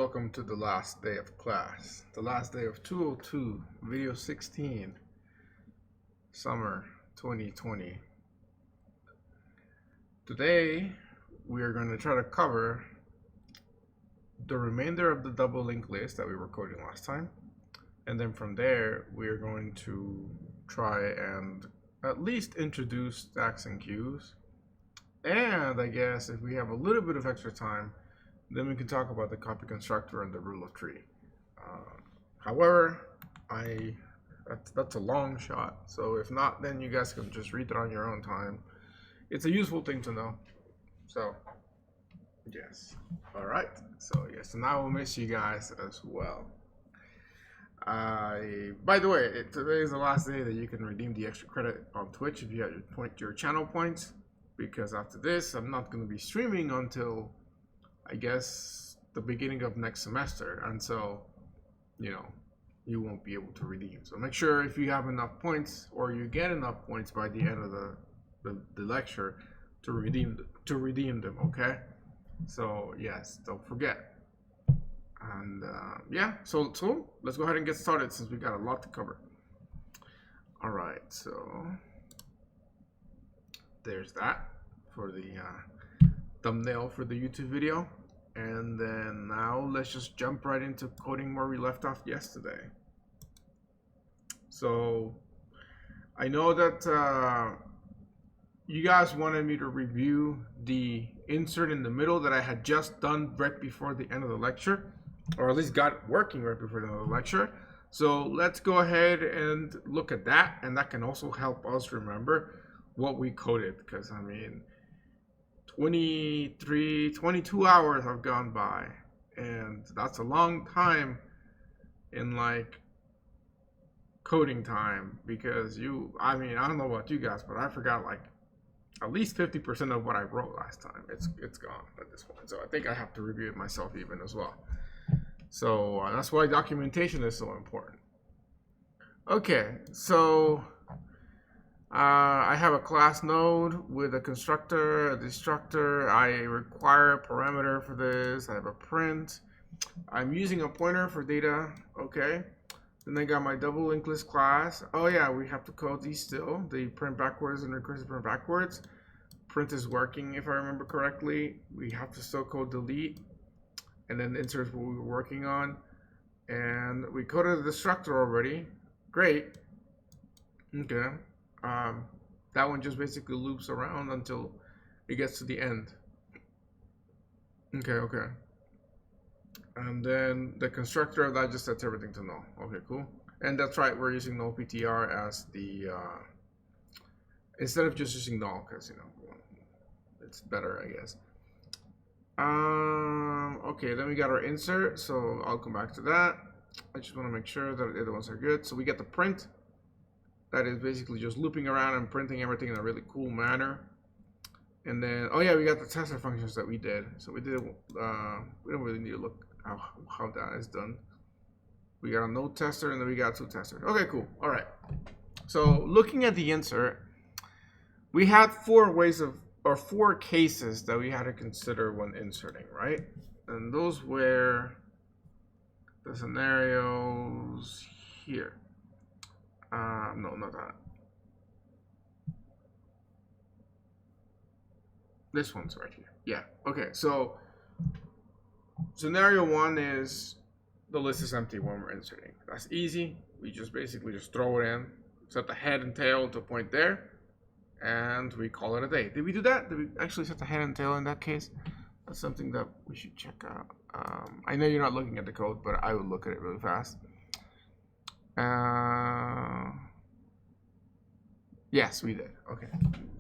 Welcome to the last day of class, the last day of 202, video 16, summer 2020. Today, we are going to try to cover the remainder of the double linked list that we were coding last time. And then from there, we are going to try and at least introduce stacks and queues. And I guess if we have a little bit of extra time, then we can talk about the copy constructor and the rule of tree. However, that's a long shot. So if not, then you guys can just read it on your own time. It's a useful thing to know. So yes. All right. So yes, and I will miss you guys as well. By the way, today is the last day that you can redeem the extra credit on Twitch if you have your channel points. Because after this, I'm not going to be streaming until, I guess, the beginning of next semester, and so, you won't be able to redeem. So make sure if you have enough points, or you get enough points by the end of the lecture, to redeem them. Okay? So yes, don't forget. And yeah, so let's go ahead and get started since we got a lot to cover. All right, so there's that for the thumbnail for the YouTube video. And then now let's just jump right into coding where we left off yesterday. So I know that you guys wanted me to review the insert in the middle that I had just done right before the end of the lecture, or at least got working right before the end of the lecture. So let's go ahead and look at that, and that can also help us remember what we coded, because I mean 22 hours have gone by, and that's a long time in like coding time, because I don't know about you guys, but I forgot like at least 50% of what I wrote last time. It's gone at this point, so I think I have to review it myself even as well. So that's why documentation is so important. Okay, so I have a class node with a constructor, a destructor. I require a parameter for this. I have a print. I'm using a pointer for data. Okay. Then I got my double linked list class. Oh yeah, we have to code these still. The print backwards and recursive print backwards. Print is working if I remember correctly. We have to still code delete. And then insert is what we were working on. And we coded the destructor already. Great. Okay. That one just basically loops around until it gets to the end. Okay. And then the constructor of that just sets everything to null. Okay, cool. And that's right, we're using null PTR as the instead of just using null, because it's better, I guess. Okay, then we got our insert, so I'll come back to that. I just want to make sure that the other ones are good. So we get the print. That is basically just looping around and printing everything in a really cool manner. And then, oh yeah, we got the tester functions that we did. So we did, we don't really need to look how that is done. We got a node tester and then we got two testers. Okay, cool. All right. So looking at the insert, we had four cases that we had to consider when inserting, right? And those were the scenarios here. No, not that. This one's right here. Yeah. Okay. So scenario one is the list is empty when we're inserting. That's easy. We just basically just throw it in, set the head and tail to point there, and we call it a day. Did we do that? Did we actually set the head and tail in that case? That's something that we should check out. I know you're not looking at the code, but I would look at it really fast. Yes, we did. Okay.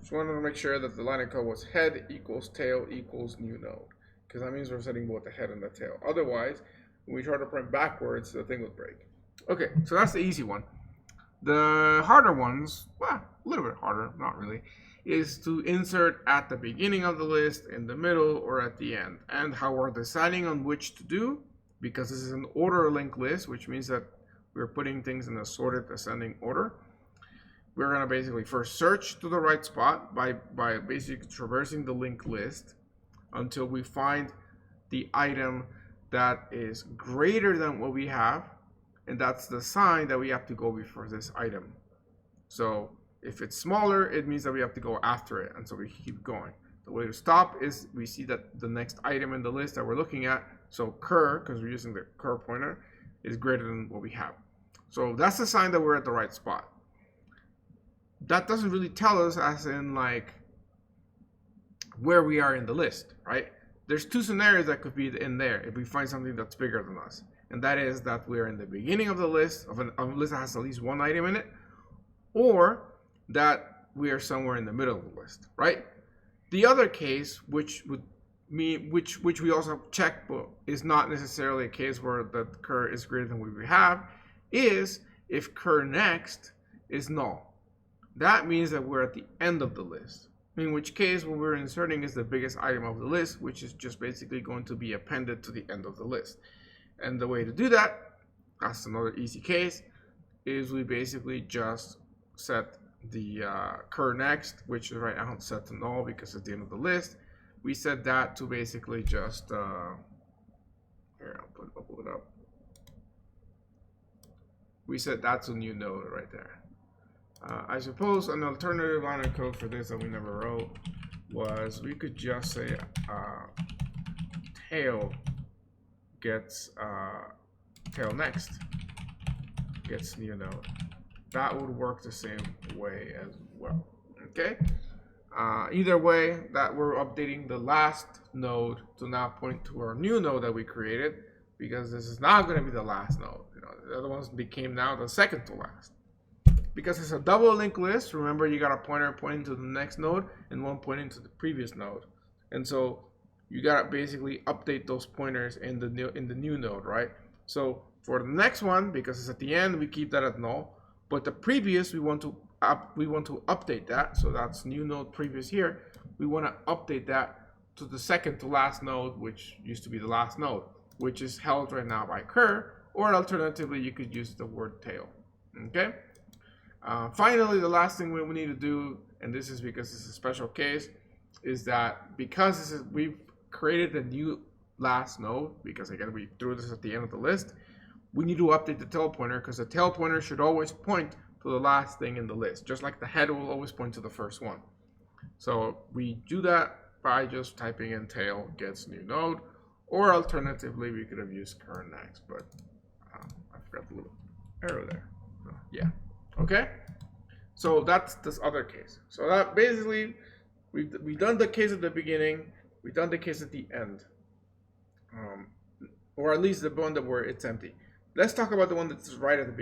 Just wanted to make sure that the line of code was head equals tail equals new node, because that means we're setting both the head and the tail. Otherwise, when we try to print backwards, the thing would break. Okay, so that's the easy one. The harder ones, well, a little bit harder, not really, is to insert at the beginning of the list, in the middle, or at the end. And how we're deciding on which to do, because this is an order linked list, which means that we're putting things in a sorted ascending order. We're going to basically first search to the right spot by basically traversing the linked list until we find the item that is greater than what we have, and that's the sign that we have to go before this item. So if it's smaller, it means that we have to go after it, and so we keep going. The way to stop is we see that the next item in the list that we're looking at, so cur, because we're using the cur pointer, is greater than what we have. So that's the sign that we're at the right spot. That doesn't really tell us as in like where we are in the list, right? There's two scenarios that could be in there if we find something that's bigger than us. And that is that we're in the beginning of the list, of a list that has at least one item in it, or that we are somewhere in the middle of the list, right? The other case, which would mean, which we also check, but is not necessarily a case where the cur is greater than what we have, is if cur next is null. That means that we're at the end of the list, in which case what we're inserting is the biggest item of the list, which is just basically going to be appended to the end of the list. And the way to do that, that's another easy case, is we basically just set the cur next, which is right now set to null because it's the end of the list. We set that to basically just here, I'll pull it up. We set that to new node right there. I suppose an alternative line of code for this that we never wrote was we could just say tail gets tail next gets new node. That would work the same way as well. Okay. Either way, that we're updating the last node to now point to our new node that we created, because this is not going to be the last node. You know, the other ones became now the second to last. Because it's a double linked list, remember you got a pointer pointing to the next node and one pointing to the previous node. And so you got to basically update those pointers in the new node, right? So for the next one, because it's at the end, we keep that at null. But the previous, we want to update that. So that's new node previous here. We want to update that to the second to last node, which used to be the last node, which is held right now by cur, or alternatively, you could use the word tail. Okay. Finally, the last thing we need to do, and this is because it's a special case, is that because we've created a new last node, because again we threw this at the end of the list, we need to update the tail pointer, because the tail pointer should always point to the last thing in the list, just like the head will always point to the first one. So we do that by just typing in tail gets new node, or alternatively we could have used cur next, but I forgot the little arrow there. So, yeah. Okay, so that's this other case. So that basically, we've done the case at the beginning, we've done the case at the end, or at least the one that where it's empty. Let's talk about the one that's right at the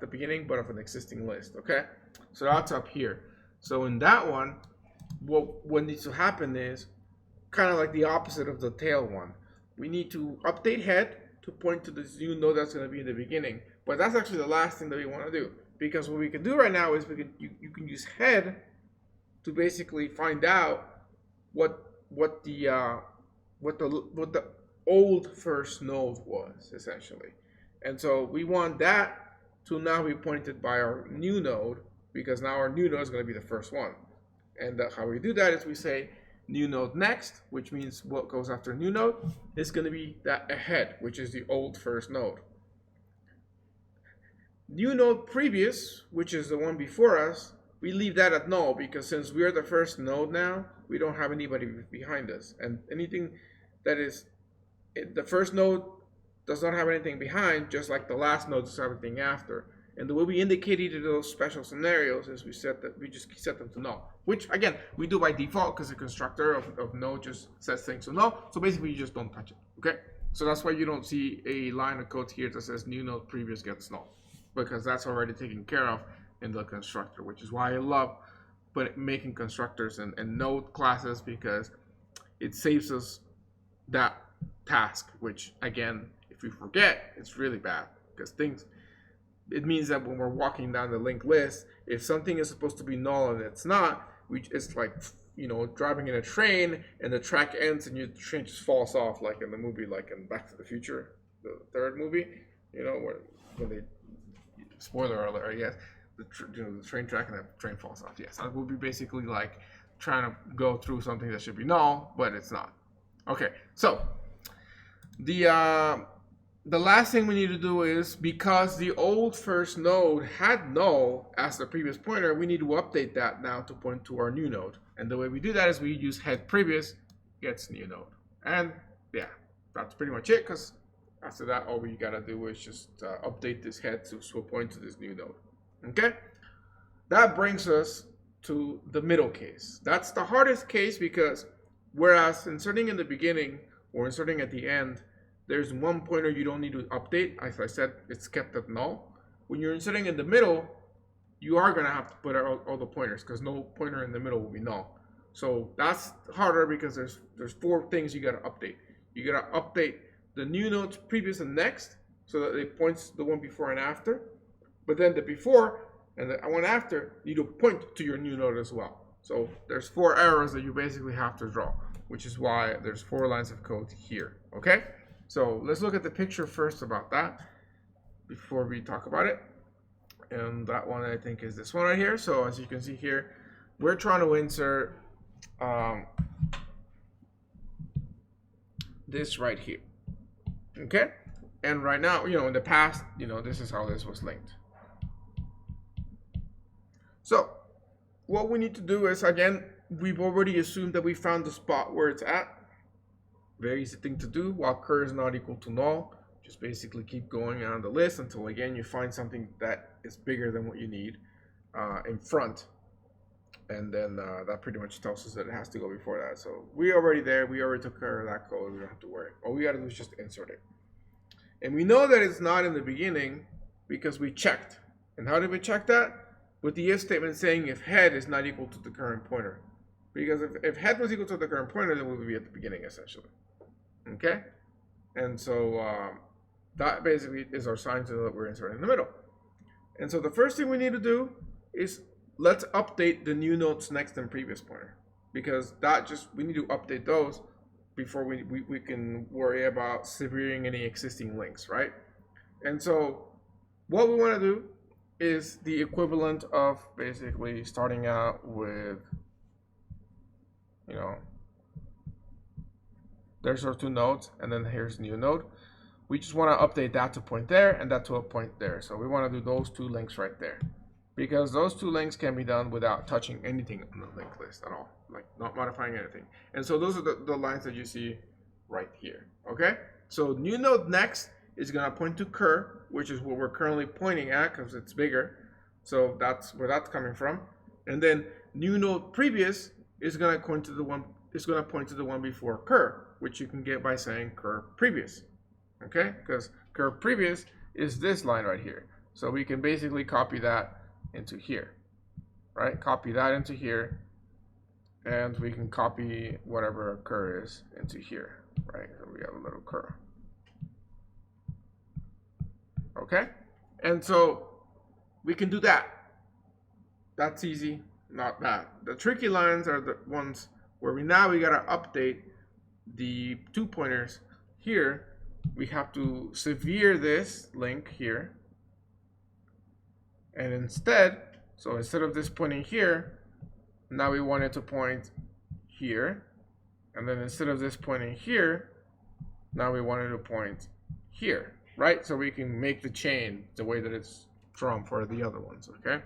beginning, but of an existing list. Okay, so that's up here. So in that one, what needs to happen is kind of like the opposite of the tail one. We need to update head to point to this new node that's going to be in the beginning, but that's actually the last thing that we want to do. Because what we can do right now is you can use head to basically find out what the old first node was essentially, and so we want that to now be pointed by our new node, because now our new node is going to be the first one. And how we do that is we say new node next, which means what goes after new node is going to be that ahead, which is the old first node. New node previous, which is the one before us, we leave that at null, because since we are the first node now, we don't have anybody behind us. And anything that is, the first node does not have anything behind, just like the last node does everything after. And the way we indicate each of those special scenarios is we just set them to null, which again, we do by default because the constructor of node just sets things to null. So basically you just don't touch it, okay? So that's why you don't see a line of code here that says new node previous gets null, because that's already taken care of in the constructor, which is why I love making constructors and node classes, because it saves us that task, which again, if we forget, it's really bad, because it means that when we're walking down the linked list, if something is supposed to be null and it's not, it's like, you know, driving in a train and the track ends and the train just falls off, like in the movie, like in Back to the Future, the third movie, you know, when they, spoiler alert, I guess, the train track and the train falls off. Yes, that would be basically like trying to go through something that should be null, but it's not. Okay, so The last thing we need to do is, because the old first node had null as the previous pointer, we need to update that now to point to our new node. And the way we do that is we use head previous gets new node. And yeah, that's pretty much it, because after that, all we gotta do is just update this head to point to this new node. Okay? That brings us to the middle case. That's the hardest case, because whereas inserting in the beginning or inserting at the end, there's one pointer you don't need to update. As I said, it's kept at null. When you're inserting in the middle, you are going to have to put out all the pointers, because no pointer in the middle will be null. So that's harder, because there's 4 things you got to update. You got to update the new nodes previous and next, so that it points the one before and after. But then the before and the one after need to point to your new node as well. So there's 4 arrows that you basically have to draw, which is why there's 4 lines of code here. Okay? So let's look at the picture first about that before we talk about it. And that one, I think, is this one right here. So as you can see here, we're trying to insert this right here. Okay? And right now, in the past, this is how this was linked. So what we need to do is, again, we've already assumed that we found the spot where it's at. Very easy thing to do. While cur is not equal to null, just basically keep going on the list until, again, you find something that is bigger than what you need in front. And then that pretty much tells us that it has to go before that. So we're already there. We already took care of that code. We don't have to worry. All we got to do is just insert it. And we know that it's not in the beginning because we checked. And how did we check that? With the if statement saying if head is not equal to the current pointer. Because if head was equal to the current pointer, then we would be at the beginning, essentially. Okay? And so that basically is our sign to know that we're inserting in the middle. And so the first thing we need to do is let's update the new nodes next and previous pointer. Because we need to update those before we can worry about severing any existing links, right? And so what we want to do is the equivalent of basically starting out with, there's our 2 nodes, and then here's new node. We just want to update that to point there and that to a point there. So we want to do those 2 links right there, because those 2 links can be done without touching anything on the link list at all, like not modifying anything. And so those are the lines that you see right here. Okay, so new node next is going to point to cur, which is what we're currently pointing at because it's bigger. So that's where that's coming from. And then new node previous is going to point to the one. It's going to point to the one before cur, which you can get by saying cur previous. Okay, because cur previous is this line right here. So we can basically copy that into here, right? Copy that into here, and we can copy whatever cur is into here, right? So we have a little cur. Okay, and so we can do that. That's easy, not bad. The tricky lines are the ones where we gotta update the 2 pointers here. We have to sever this link here, and instead of this pointing here, now we want it to point here, and then instead of this pointing here, now we want it to point here. Right, so we can make the chain the way that it's drawn for the other ones, okay?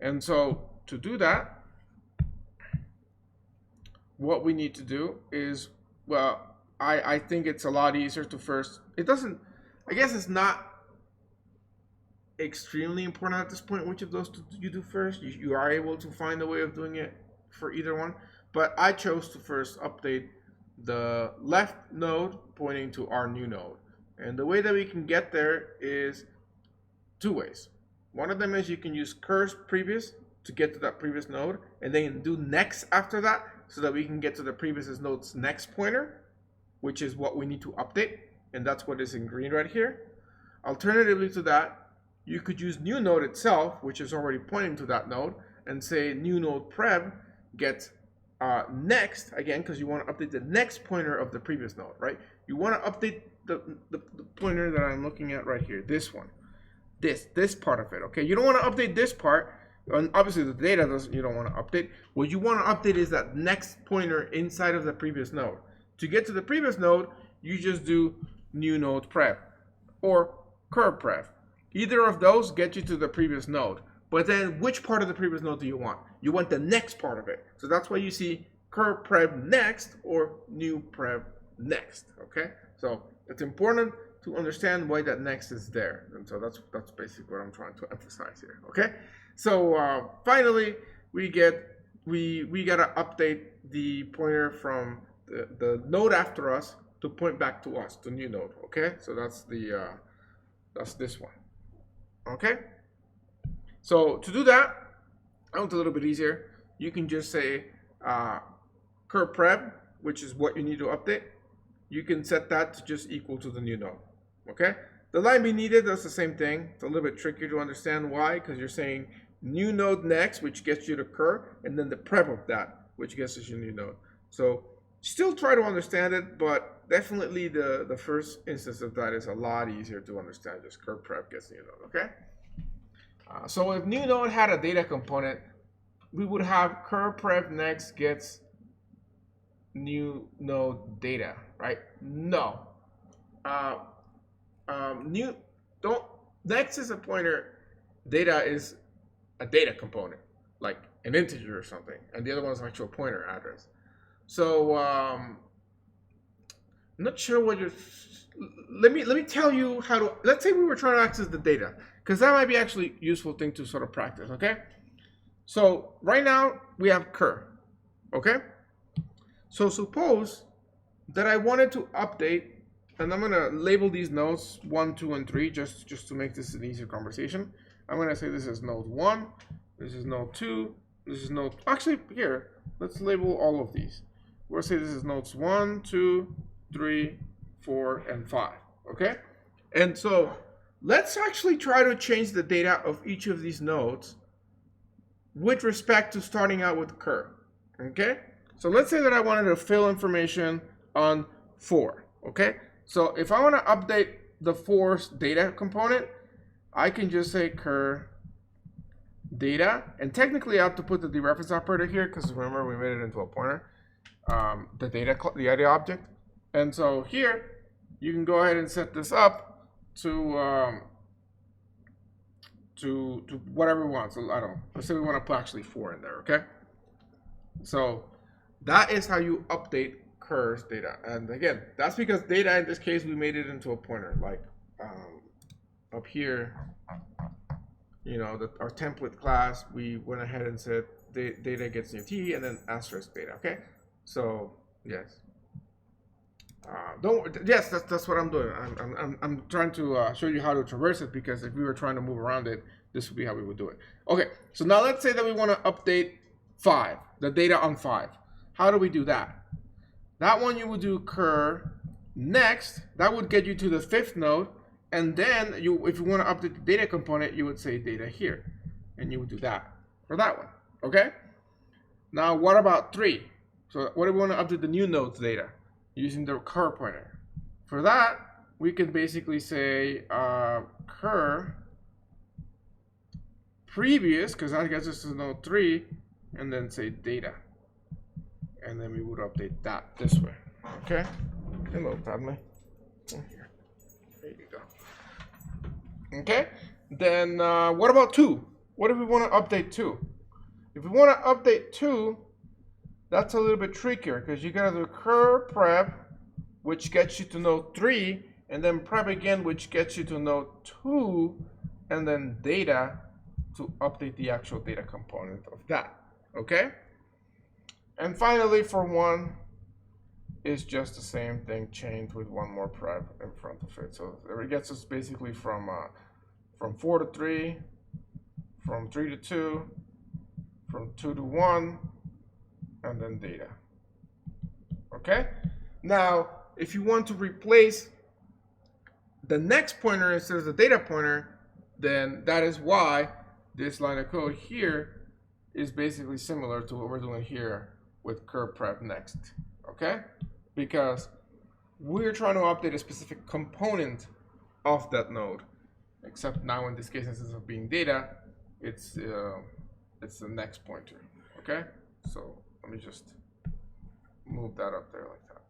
And so to do that, what we need to do is, well, I think it's a lot easier to first, I guess it's not extremely important at this point which of those you do first. You are able to find a way of doing it for either one, but I chose to first update the left node pointing to our new node. And the way that we can get there is 2 ways. One of them is you can use cur previous to get to that previous node, and then do next after that, so that we can get to the previous node's next pointer, which is what we need to update, and that's what is in green right here. Alternatively to that, you could use new node itself, which is already pointing to that node, and say new node prev gets next, again, because you want to update the next pointer of the previous node, right? You want to update the pointer that I'm looking at right here, this one, this part of it, okay? You don't want to update this part, and obviously the data you don't want to update. What you want to update is that next pointer inside of the previous node. To get to the previous node, you just do new node prep or cur prep. Either of those get you to the previous node. But then which part of the previous node do you want? You want the next part of it. So that's why you see cur prep next or new prep next. Okay? So it's important to understand why that next is there. And so that's basically what I'm trying to emphasize here. Okay? So finally we gotta update the pointer from the node after us to point back to us, the new node. Okay? So that's this one. Okay? So to do that, I want it a little bit easier. You can just say cur prep, which is what you need to update. You can set that to just equal to the new node. Okay? The line be needed does the same thing. It's a little bit trickier to understand why, because you're saying new node next, which gets you to cur, and then the prep of that, which gets you new node. So still try to understand it, but definitely the first instance of that is a lot easier to understand. Just cur prep gets new node. Okay? So if new node had a data component, we would have cur prep next gets new node data, right? No. Next is a pointer, data is a data component, like an integer or something, and the other one is actual pointer address. So I'm not sure what you're. Let me tell you how to. Let's say we were trying to access the data, because that might be actually a useful thing to sort of practice. Okay. So right now we have cur. Okay. So suppose that I wanted to update, and I'm gonna label these nodes 1, 2, and 3 just to make this an easier conversation. I'm gonna say this is node 1, this is node 2, this is node. Actually, here let's label all of these. We'll say this is nodes 1, 2, 3, 4, and 5. Okay, and so let's actually try to change the data of each of these nodes with respect to starting out with cur. Okay, so let's say that I wanted to fill information on 4. Okay, so if I want to update the 4's data component, I can just say cur data, and technically I have to put the dereference operator here because remember we made it into a pointer, the data object. And so here you can go ahead and set this up to whatever we want. So I don't know. Let's say we want to put actually 4 in there. Okay. So that is how you update cur's data. And again, that's because data in this case we made it into a pointer. Like up here, you know, our template class, we went ahead and said data gets new t and then asterisk data. Okay. So yes. Yes, that's what I'm doing. I'm trying to show you how to traverse it, because if we were trying to move around it, this would be how we would do it. Okay, so now let's say that we want to update 5, the data on 5. How do we do that? That one you would do cur next. That would get you to the 5th node, and then if you want to update the data component, you would say data here, and you would do that for that one. Okay. Now what about 3? So what do we want to update the new node's data? Using the cur pointer. For that, we can basically say cur previous, because that gets us to node 3, and then say data. And then we would update that this way. Okay? Hello, Padme. Here. There you go. Okay? Then what about 2? What if we want to update 2? If we want to update 2, that's a little bit trickier, because you gotta do cur prep, which gets you to node 3, and then prep again, which gets you to node 2, and then data to update the actual data component of that. Okay? And finally, for 1, is just the same thing, chained with 1 more prep in front of it. So it gets us basically from 4 to 3, from 3 to 2, from 2 to 1, and then data. Okay? Now, if you want to replace the next pointer instead of the data pointer, then that is why this line of code here is basically similar to what we're doing here with cur prep next. Okay? Because we're trying to update a specific component of that node. Except now in this case, instead of being data, it's the next pointer. Okay? So let me just move that up there like that.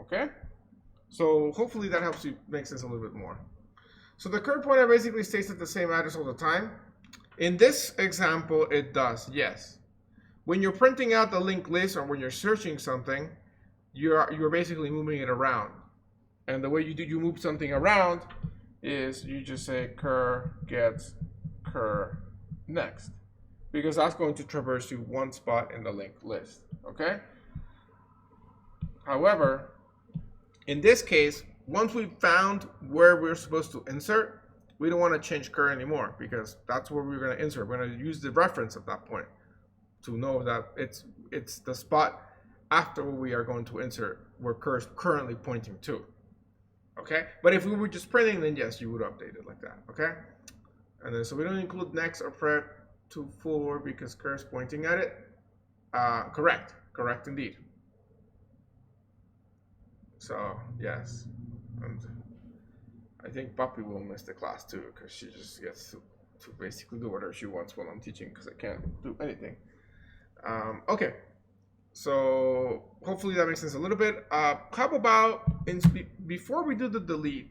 Okay? So hopefully that helps you make sense a little bit more. So the current pointer basically stays at the same address all the time. In this example, it does, yes. When you're printing out the linked list or when you're searching something, you're basically moving it around. And the way you move something around is you just say cur gets cur next, because that's going to traverse you one spot in the linked list, okay? However, in this case, once we've found where we're supposed to insert, we don't want to change cur anymore, because that's where we're going to insert. We're going to use the reference at that point to know that it's the spot after we are going to insert where cur is currently pointing to. Okay, but if we were just printing, then yes, you would update it like that. Okay, and then so we don't include next or prep to 4 because cur is pointing at it. Correct indeed. So yes, and I think Puppy will miss the class too because she just gets to basically do whatever she wants while I'm teaching because I can't do anything. Okay. So hopefully that makes sense a little bit. How about before we do the delete,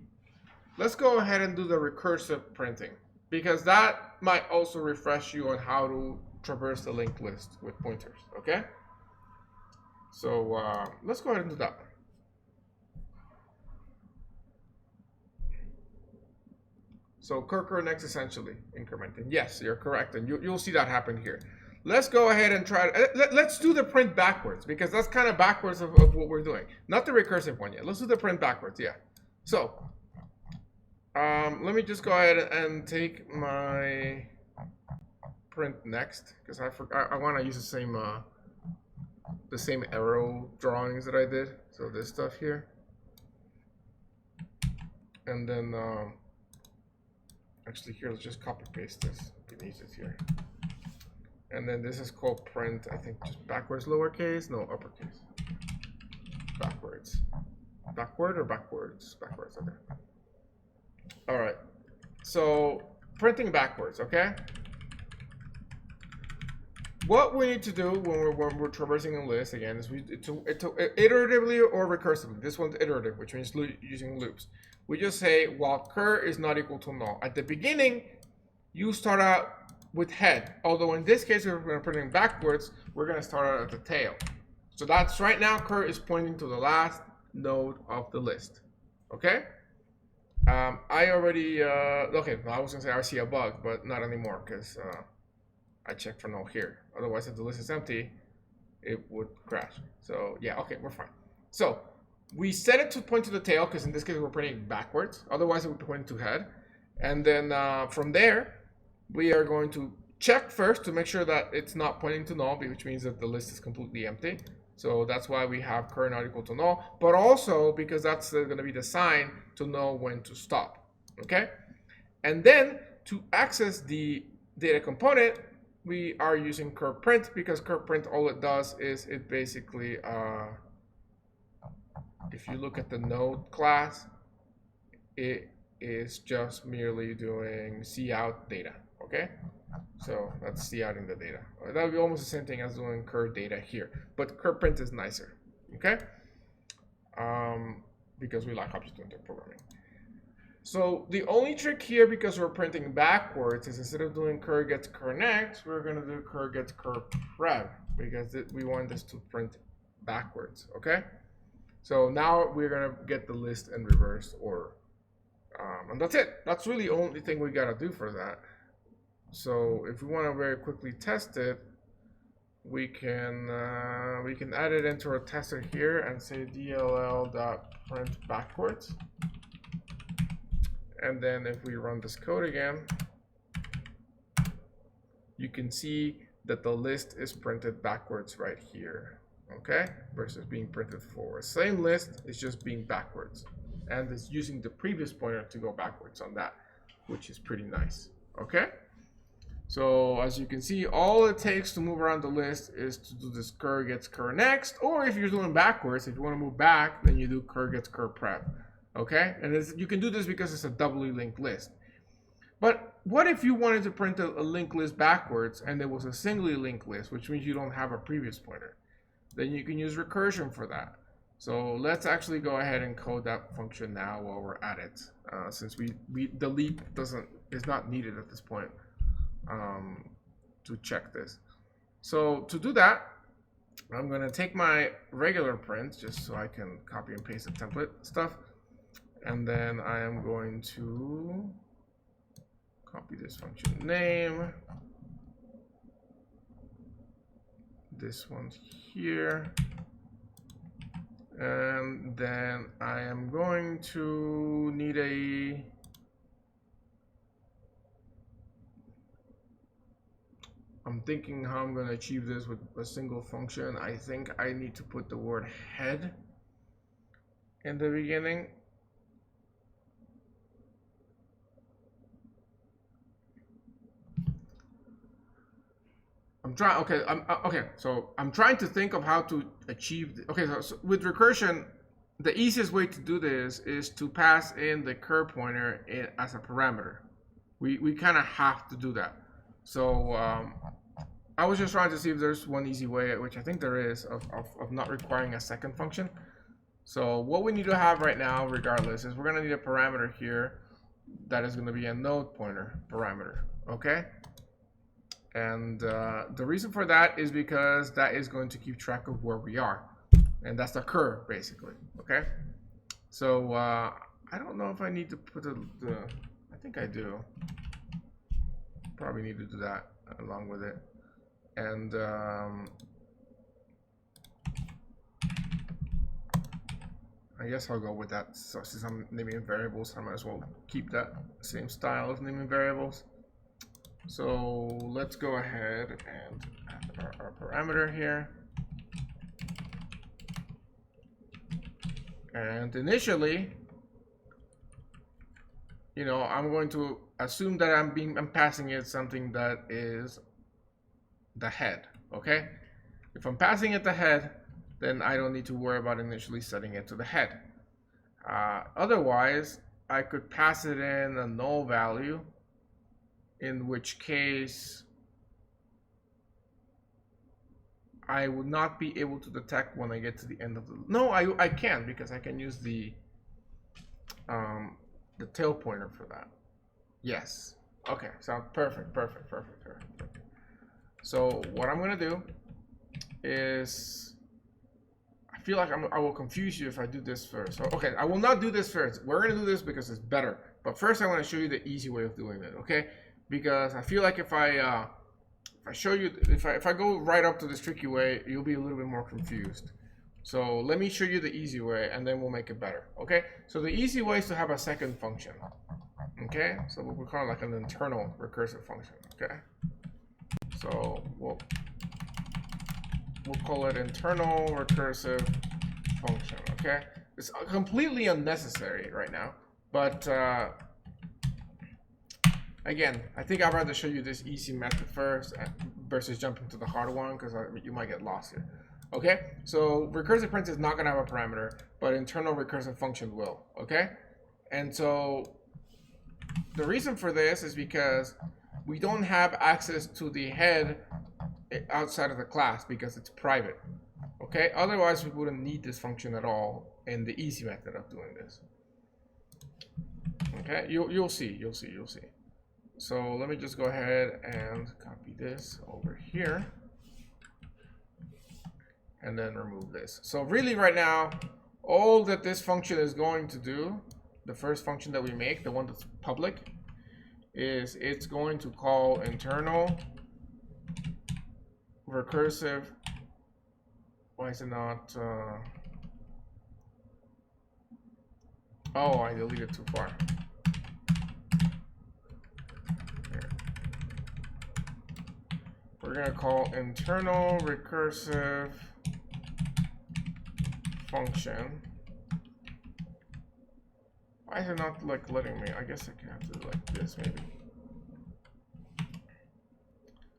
let's go ahead and do the recursive printing, because that might also refresh you on how to traverse the linked list with pointers, okay? So let's go ahead and do that. So cur next essentially incrementing. Yes, you're correct, and you'll see that happen here. Let's go ahead and try. Let's do the print backwards, because that's kind of backwards of what we're doing. Not the recursive one yet. Let's do the print backwards. Yeah. So let me just go ahead and take my print next, because I want to use the same arrow drawings that I did. So this stuff here, and then actually here, let's just copy paste this beneath it here. And then this is called print, I think just backwards lowercase, no uppercase. Backwards. Backward or backwards? Backwards, okay. All right, so printing backwards, okay? What we need to do when we're traversing a list, again, is iteratively or recursively. This one's iterative, which means using loops. We just say, while cur is not equal to null. At the beginning, you start out with head, although in this case, if we're printing backwards, we're going to start out at the tail. So that's right now, cur is pointing to the last node of the list. Okay? I already, okay, I was going to say I see a bug, but not anymore, because I checked for null here. Otherwise, if the list is empty, it would crash. So yeah, okay, we're fine. So we set it to point to the tail, because in this case, we're printing backwards. Otherwise, it would point to head. And then from there, we are going to check first to make sure that it's not pointing to null, which means that the list is completely empty. So that's why we have cur not equal to null, but also because that's going to be the sign to know when to stop. Okay? And then to access the data component, we are using cur print, because cur print, all it does is it basically, if you look at the node class, it is just merely doing cout data. Okay, so that's cout in the data. That would be almost the same thing as doing cur data here, but cur print is nicer. Okay, because we like object-oriented programming. So the only trick here, because we're printing backwards, is instead of doing cur gets cur next, we're going to do cur gets cur prev, because we want this to print backwards. Okay, so now we're going to get the list in reverse order, and that's it. That's really the only thing we got to do for that. So if we want to very quickly test it, we can add it into our tester here and say dll.print backwards. And then if we run this code again, you can see that the list is printed backwards right here, okay? Versus being printed forward. Same list, it's just being backwards. And it's using the previous pointer to go backwards on that, which is pretty nice, okay? So as you can see, all it takes to move around the list is to do this cur gets cur next, or if you're doing backwards, if you want to move back, then you do cur gets cur prep. Okay, and you can do this because it's a doubly linked list. But what if you wanted to print a linked list backwards and there was a singly linked list, which means you don't have a previous pointer? Then you can use recursion for that. So let's actually go ahead and code that function now while we're at it, since we delete is not needed at this point to check this. So to do that, I'm going to take my regular print just so I can copy and paste the template stuff, and then I am going to copy this function name, this one here, and then I am going to need I'm thinking how I'm going to achieve this with a single function. I think I need to put the word head in the beginning. So I'm trying to think of how to achieve. So with recursion, the easiest way to do this is to pass in the cur pointer as a parameter. We kind of have to do that. So I was just trying to see if there's one easy way, which I think there is, of not requiring a second function. So what we need to have right now, regardless, is we're going to need a parameter here that is going to be a node pointer parameter. Okay. And the reason for that is because that is going to keep track of where we are. And that's the cur, basically. Okay? So I don't know if I need to put I think I do. Probably need to do that along with it. And I guess I'll go with that. So since I'm naming variables, I might as well keep that same style of naming variables. So let's go ahead and add our parameter here. And initially, I'm going to assume that I'm passing it something that is the head. Okay? If I'm passing it the head, then I don't need to worry about initially setting it to the head. Otherwise, I could pass it in a null value, in which case I would not be able to detect when I get to the end of the... No, I can, because I can use the tail pointer for that. Yes. Okay, so perfect. So what I'm going to do is... I feel like I will confuse you if I do this first. So, okay, I will not do this first. We're going to do this because it's better. But first I want to show you the easy way of doing it, okay? Because I feel like if I show you, if I go right up to this tricky way, you'll be a little bit more confused. So let me show you the easy way, and then we'll make it better. Okay? So the easy way is to have a second function. Okay? So we'll call it like an internal recursive function. Okay? So we'll call it internal recursive function. Okay? It's completely unnecessary right now, but again, I think I'd rather show you this easy method first versus jumping to the hard one, because you might get lost here. Okay, so recursive print is not going to have a parameter, but internal recursive function will. Okay, and so the reason for this is because we don't have access to the head outside of the class because it's private. Okay, otherwise we wouldn't need this function at all in the easy method of doing this. Okay, you'll see. So let me just go ahead and copy this over here and then remove this. So really right now, all that this function is going to do, the first function that we make, the one that's public, is it's going to call internal recursive. Why is it not? Oh, I deleted too far. We're going to call internal recursive function. Why is it not like letting me? I guess I can have to do like this maybe.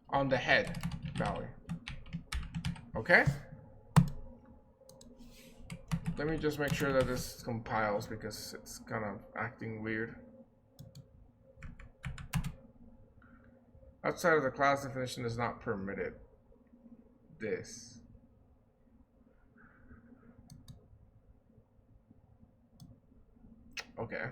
On the head value. Okay? Let me just make sure that this compiles because it's kind of acting weird. Outside of the class definition is not permitted. This. Okay.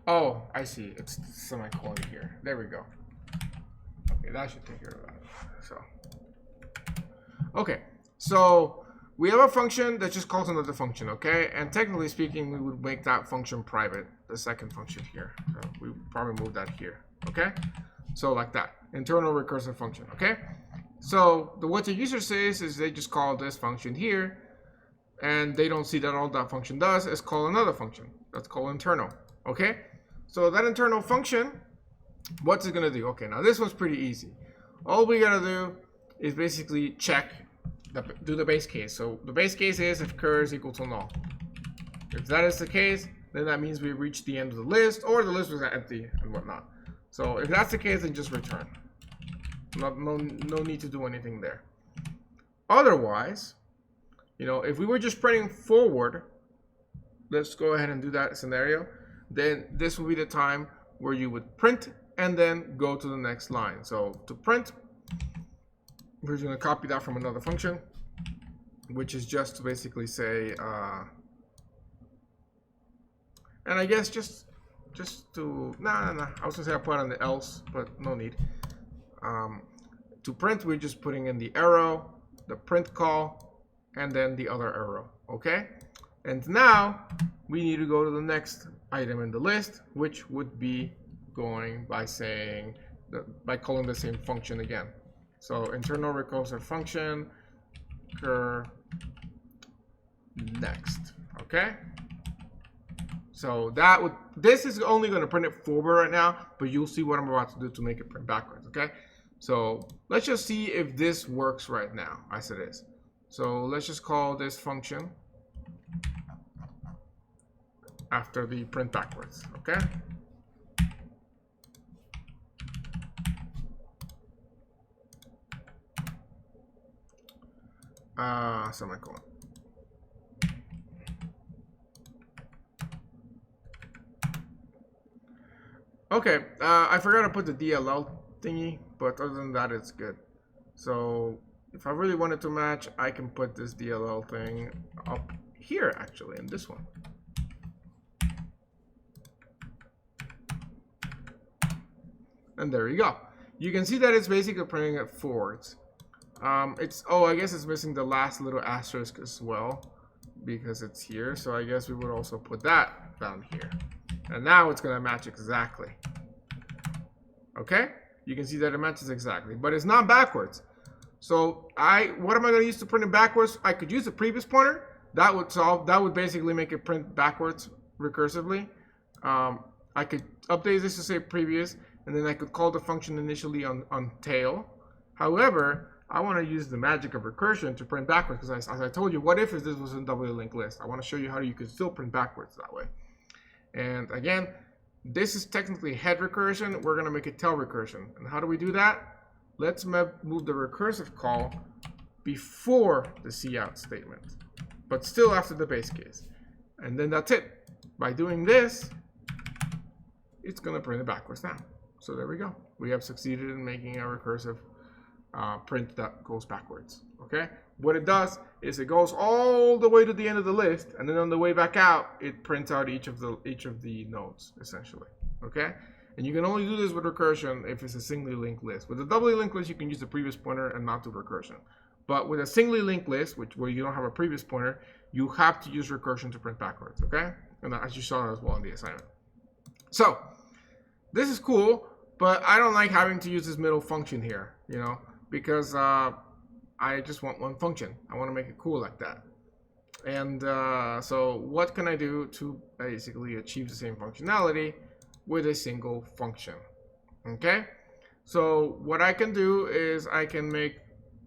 Oh, I see. It's semicolon here. There we go. Okay, that should take care of that. So, okay. So we have a function that just calls another function, okay? And technically speaking, we would make that function private, the second function here. So we would probably move that here, okay? So like that, internal recursive function, okay? So what the user says is they just call this function here, and they don't see that all that function does is call another function. That's called internal, okay? So that internal function, what's it gonna do? Okay, now this one's pretty easy. All we gotta do is basically check, do the base case. So the base case is if cur is equal to null. If that is the case, then that means we reached the end of the list, or the list was empty and whatnot. So if that's the case, then just return. No need to do anything there. Otherwise, you know, if we were just printing forward, let's go ahead and do that scenario, then this will be the time where you would print and then go to the next line. So to print, we're just going to copy that from another function, which is just to basically say, and I guess just to, I was going to say I put on the else, but no need. To print, we're just putting in the arrow, the print call, and then the other arrow, okay? And now we need to go to the next item in the list, which would be going by saying, by calling the same function again. So internal recursive function, cur next, okay? So that would, this is only going to print it forward right now, but you'll see what I'm about to do to make it print backwards, okay? So let's just see if this works right now as it is. So let's just call this function after the print backwards, okay? Semicolon. Okay, I forgot to put the DLL thingy, but other than that, it's good. So if I really wanted to match, I can put this DLL thing up here, actually, in this one. And there you go. You can see that it's basically printing it forwards. I guess it's missing the last little asterisk as well, because it's here. So I guess we would also put that down here. And now it's gonna match exactly. Okay? You can see that it matches exactly, but it's not backwards. So what am I gonna use to print it backwards? I could use the previous pointer. That would basically make it print backwards recursively. I could update this to say previous, and then I could call the function initially on tail. However, I want to use the magic of recursion to print backwards, because as I told you, what if this was a doubly linked list? I want to show you how you could still print backwards that way. And again, this is technically head recursion. We're going to make it tail recursion. And how do we do that? Let's move the recursive call before the cout statement, but still after the base case. And then that's it. By doing this, it's going to print it backwards now. So there we go. We have succeeded in making a recursive print that goes backwards. Okay. What it does is it goes all the way to the end of the list, and then on the way back out, it prints out each of the nodes essentially. Okay. And you can only do this with recursion if it's a singly linked list. With a doubly linked list, you can use the previous pointer and not do recursion. But with a singly linked list, where you don't have a previous pointer, you have to use recursion to print backwards. Okay. And as you saw as well in the assignment. So this is cool, but I don't like having to use this middle function here, you know, because I just want one function. I want to make it cool like that. And so what can I do to basically achieve the same functionality with a single function? Okay, so what I can do is I can make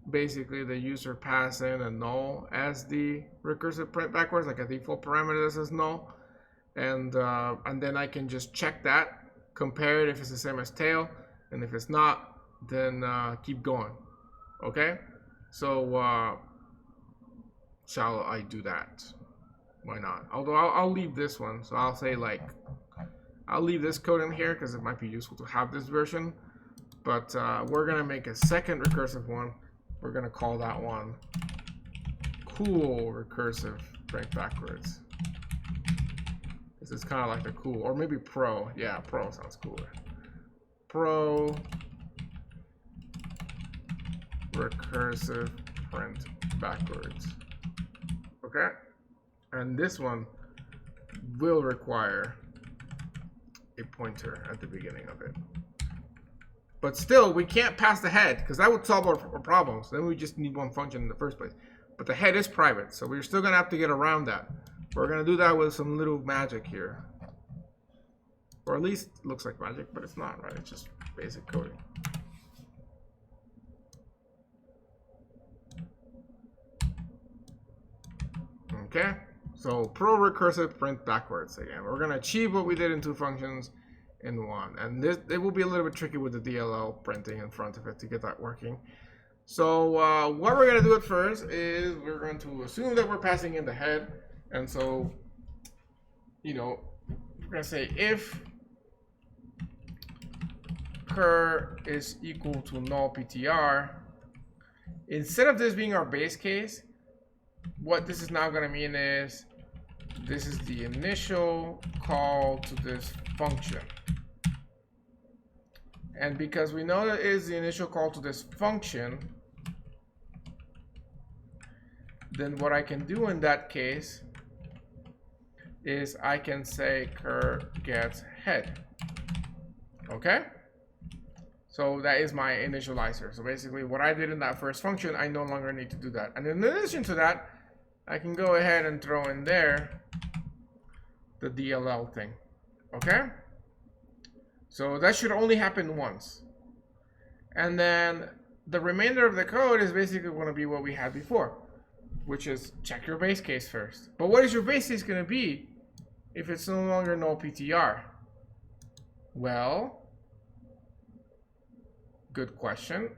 basically the user pass in a null as the recursive print backwards, like a default parameter that says null, and then I can just check that, compare it if it's the same as tail, and if it's not, then keep going. Okay, so shall I do that? Why not? Although I'll leave this one, so I'll say like, I'll leave this code in here because it might be useful to have this version, but we're gonna make a second recursive one we're gonna call that one cool recursive print backwards. This is kind of like the cool, or maybe pro. Yeah, pro sounds cooler. Pro recursive print backwards. Okay, and this one will require a pointer at the beginning of it. But still, we can't pass the head, because that would solve our problems. Then we just need one function in the first place. But the head is private, so we're still going to have to get around that. We're going to do that with some little magic here. Or at least it looks like magic, but it's not, right? It's just basic coding. Okay, so pro recursive print backwards again. We're going to achieve what we did in two functions in one. And this, it will be a little bit tricky with the DLL printing in front of it to get that working. So what we're going to do at first is we're going to assume that we're passing in the head. And so, you know, we're going to say if cur is equal to null PTR, instead of this being our base case, what this is now going to mean is this is the initial call to this function. And because we know that it is the initial call to this function, then what I can do in that case is I can say cur gets head. Okay? So that is my initializer. So basically what I did in that first function, I no longer need to do that. And in addition to that, I can go ahead and throw in there the DLL thing. Okay? So that should only happen once. And then the remainder of the code is basically going to be what we had before, which is check your base case first. But what is your base case going to be if it's no longer null PTR? Well, good question.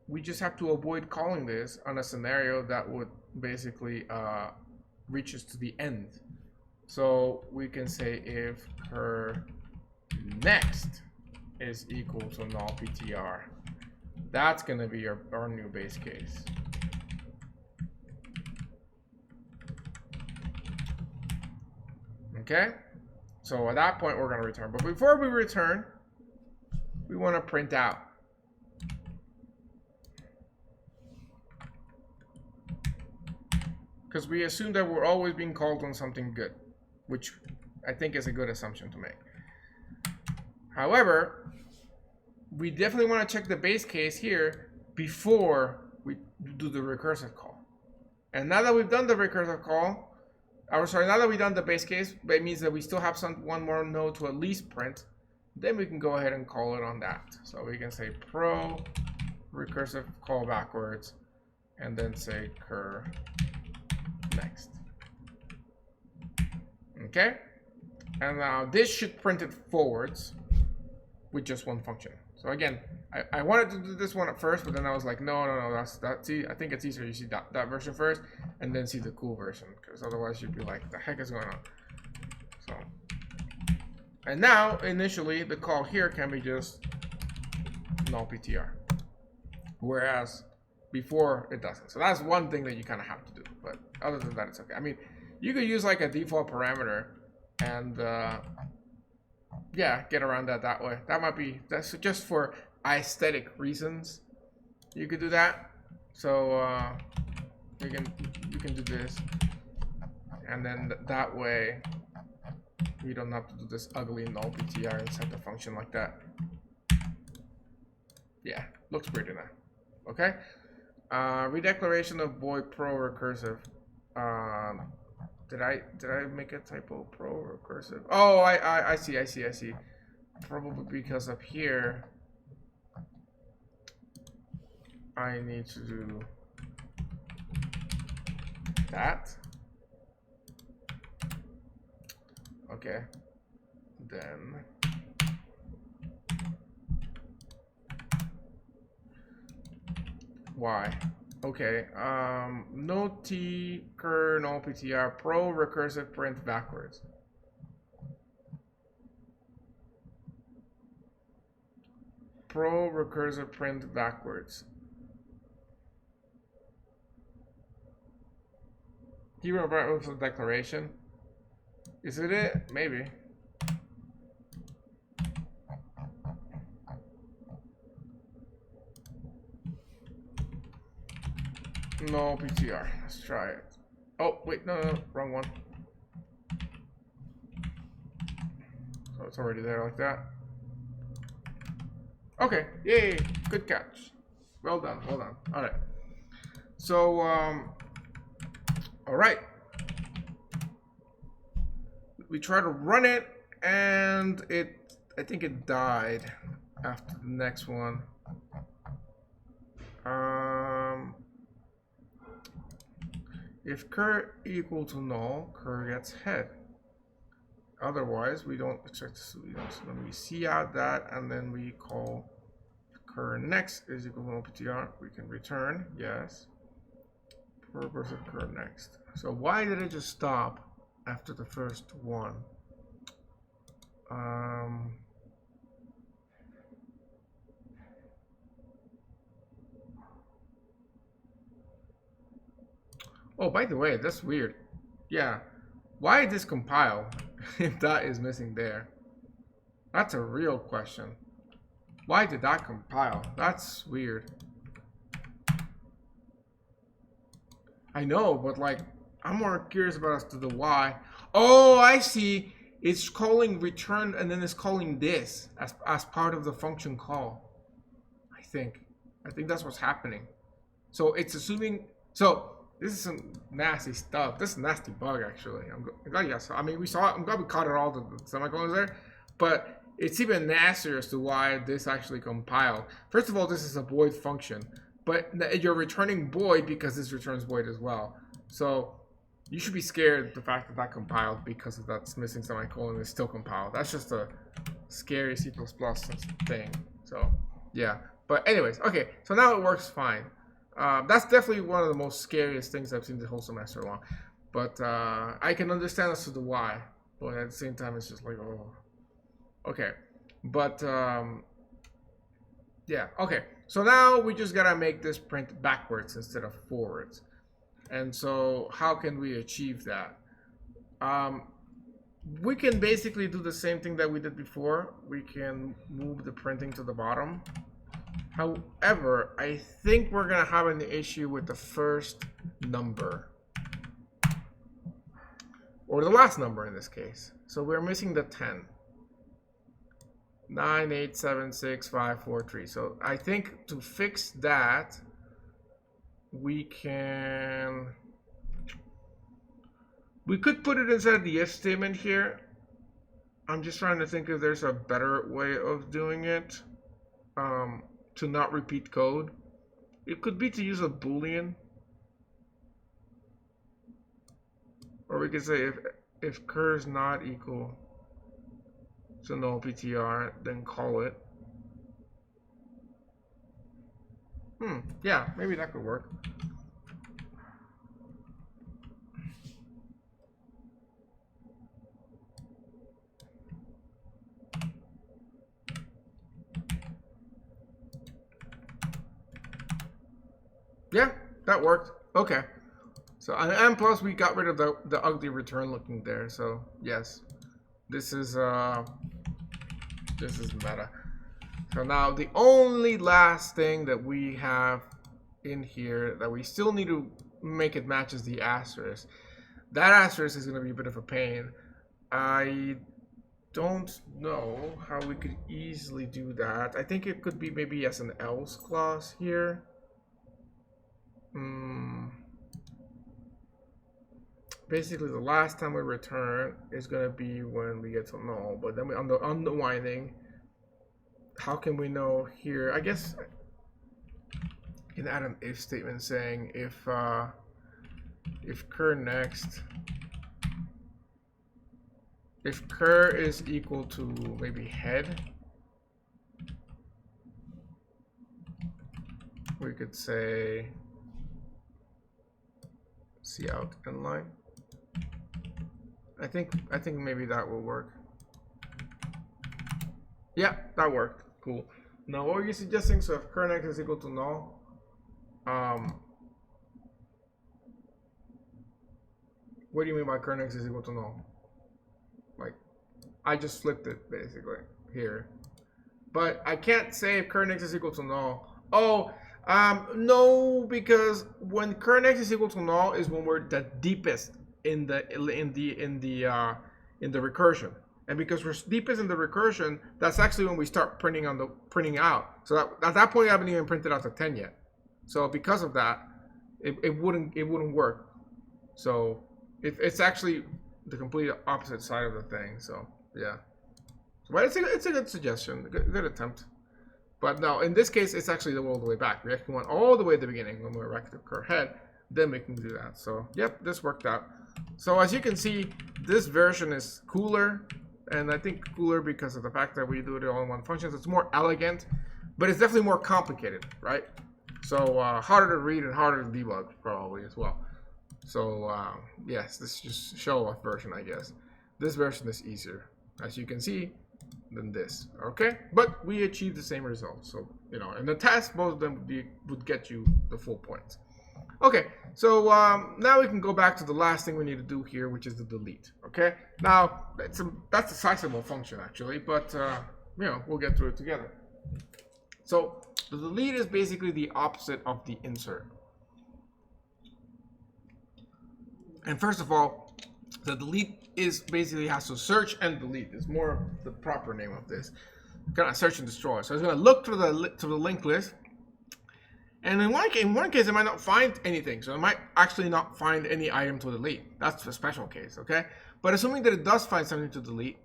We just have to avoid calling this on a scenario that would basically reach us to the end. So we can say if cur next is equal to null PTR. That's going to be our new base case. Okay? So at that point, we're going to return. But before we return, we want to print out. Because we assume that we're always being called on something good, which I think is a good assumption to make. However, we definitely want to check the base case here before we do the recursive call. And now that we've done the recursive call, now that we've done the base case, it means that we still have one more node to at least print. Then we can go ahead and call it on that. So we can say pro recursive call backwards, and then say cur next. Okay? And now this should print it forwards with just one function. So again, I wanted to do this one at first, but then I was like, no, see, I think it's easier you see that version first and then see the cool version, because otherwise you'd be like, the heck is going on? So, and now initially the call here can be just null PTR, whereas before it doesn't. So that's one thing that you kind of have to do, but other than that, it's okay. I mean, you could use like a default parameter and yeah, get around that way. That's just for aesthetic reasons. You could do that. So you can do this, and then that way we don't have to do this ugly null PTR inside the function like that. Yeah, looks pretty now. Okay. Redeclaration of void pro recursive. Did I make a typo? Pro recursive. Oh, I see. Probably because up here I need to do that. Okay. Then why? Okay, no T, cur, null PTR, pro recursive print backwards. Pro recursive print backwards. you remember the declaration? Is it? Maybe. No PTR. Let's try it. Oh, wait, no, wrong one. So it's already there like that. Okay, yay, good catch. Well done, well done. All right. So, all right. We tried to run it, and I think it died after the next one. If cur equal to null, cur gets head. Otherwise, we don't expect to. So then we see out that, and then we call cur next is equal to null ptr. We can return yes. Recursive cur next. So why did it just stop after the first one? Oh, by the way, that's weird. Yeah. Why did this compile if that is missing there? That's a real question. Why did that compile? That's weird. I know, but like, I'm more curious about as to the why. Oh, I see. It's calling return and then it's calling this as part of the function call. I think that's what's happening. So it's assuming. So this is some nasty stuff. This is a nasty bug, actually. I'm glad you guys saw. I mean, we saw it. I'm glad we caught it all the semicolons there. But it's even nastier as to why this actually compiled. First of all, this is a void function. But you're returning void because this returns void as well. So you should be scared of the fact that that compiled because of that missing semicolon is still compiled. That's just a scary C++ thing. So yeah. But anyways, okay. So now it works fine. That's definitely one of the most scariest things I've seen the whole semester long. But I can understand as to the why. But at the same time, it's just like, oh. Okay. But yeah, okay. So now we just gotta make this print backwards instead of forwards. And so how can we achieve that? We can basically do the same thing that we did before. We can move the printing to the bottom. However, I think we're gonna have an issue with the first number. Or the last number in this case. So we're missing the 10. 9, 8, 7, 6, 5, 4, 3. So I think to fix that, we could put it inside the if statement here. I'm just trying to think if there's a better way of doing it to not repeat code. It could be to use a boolean, or we could say if cur is not equal to null ptr, then call it. Yeah, maybe that could work. Yeah, that worked. Okay. So and plus we got rid of the ugly return looking there. So yes, this is meta. So now the only last thing that we have in here that we still need to make it match is the asterisk. That asterisk is going to be a bit of a pain. I don't know how we could easily do that. I think it could be maybe as an else clause here. Basically, the last time we return is going to be when we get to null. But then on the unwinding, how can we know here? I guess you can add an if statement saying if cur next, if cur is equal to maybe head, we could say cout inline. I think maybe that will work. Yeah, that worked. Cool. Now what are you suggesting? So if cur next is equal to null, What do you mean by current x is equal to null? Like, I just flipped it basically here. But I can't say if current x is equal to null. Oh, no, because when current x is equal to null is when we're the deepest in the recursion. And because we're deepest in the recursion, that's actually when we start printing out. So at that point, I haven't even printed out to 10 yet. So because of that, it wouldn't work. So it's actually the complete opposite side of the thing. So yeah, but it's a good suggestion, good attempt. But no, in this case, it's actually all the way back. We actually went all the way at the beginning when we were back to curve head. Then we can do that. So yep, this worked out. So as you can see, this version is cooler. And I think cooler because of the fact that we do it all in one function. It's more elegant, but it's definitely more complicated, right? So harder to read and harder to debug probably as well. So yes, this is just show-off version, I guess. This version is easier, as you can see, than this. Okay, but we achieved the same result. So you know, in the test, both of them would get you the full points. Okay, so now we can go back to the last thing we need to do here, which is the delete. Okay, now that's a sizable function actually, but you know, we'll get through it together. So the delete is basically the opposite of the insert. And first of all, the delete is basically has to search and delete. It's more the proper name of this. Kind of search and destroy. So it's going to look through the linked list. And in one case, it might not find anything. So it might actually not find any item to delete. That's a special case, okay? But assuming that it does find something to delete,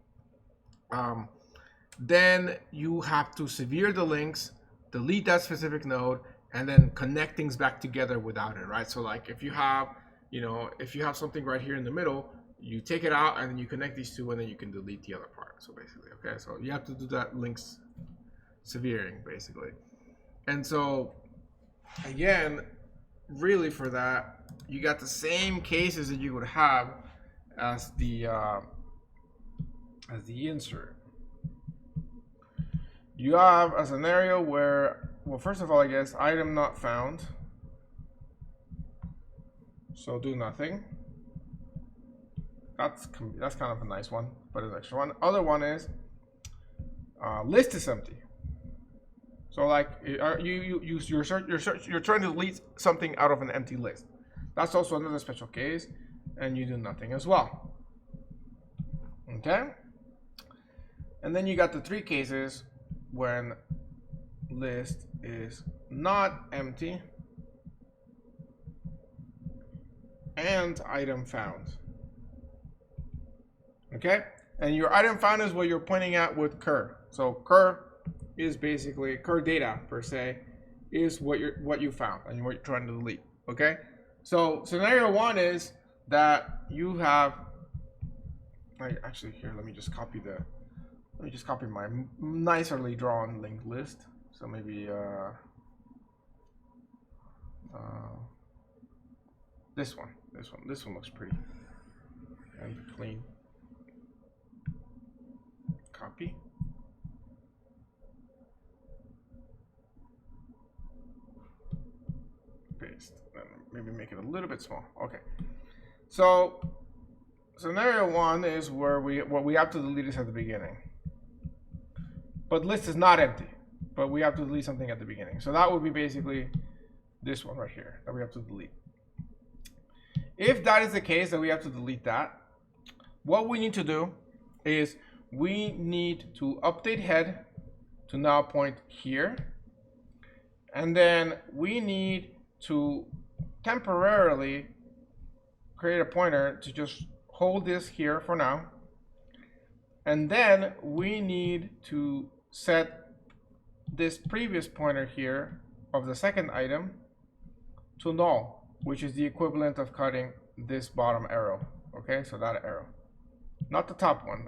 then you have to sever the links, delete that specific node, and then connect things back together without it, right? So like if you have, you know, if you have something right here in the middle, you take it out and then you connect these two and then you can delete the other part. So basically, okay, so you have to do that links severing basically. And so again, really for that, you got the same cases that you would have as the insert. You have a scenario where, well, first of all, I guess item not found. So do nothing. That's kind of a nice one, but an extra one. Other one is list is empty. So like you're trying to delete something out of an empty list. That's also another special case, and you do nothing as well. Okay. And then you got the three cases when list is not empty and item found. Okay, and your item found is what you're pointing at with cur. So cur is basically cur data per se is what you found and what you're trying to delete. Okay, so scenario one is that you have. Actually, here let me just copy my nicely drawn linked list. So maybe this one looks pretty and clean. Copy. Paste. Maybe make it a little bit small. Okay. So scenario one is where what we have to delete is at the beginning. But list is not empty. But we have to delete something at the beginning. So that would be basically this one right here that we have to delete. If that is the case that we have to delete that, what we need to do is we need to update head to now point here. And then we need to temporarily create a pointer to just hold this here for now. And then we need to set this previous pointer here of the second item to null, which is the equivalent of cutting this bottom arrow. Okay, so that arrow, not the top one,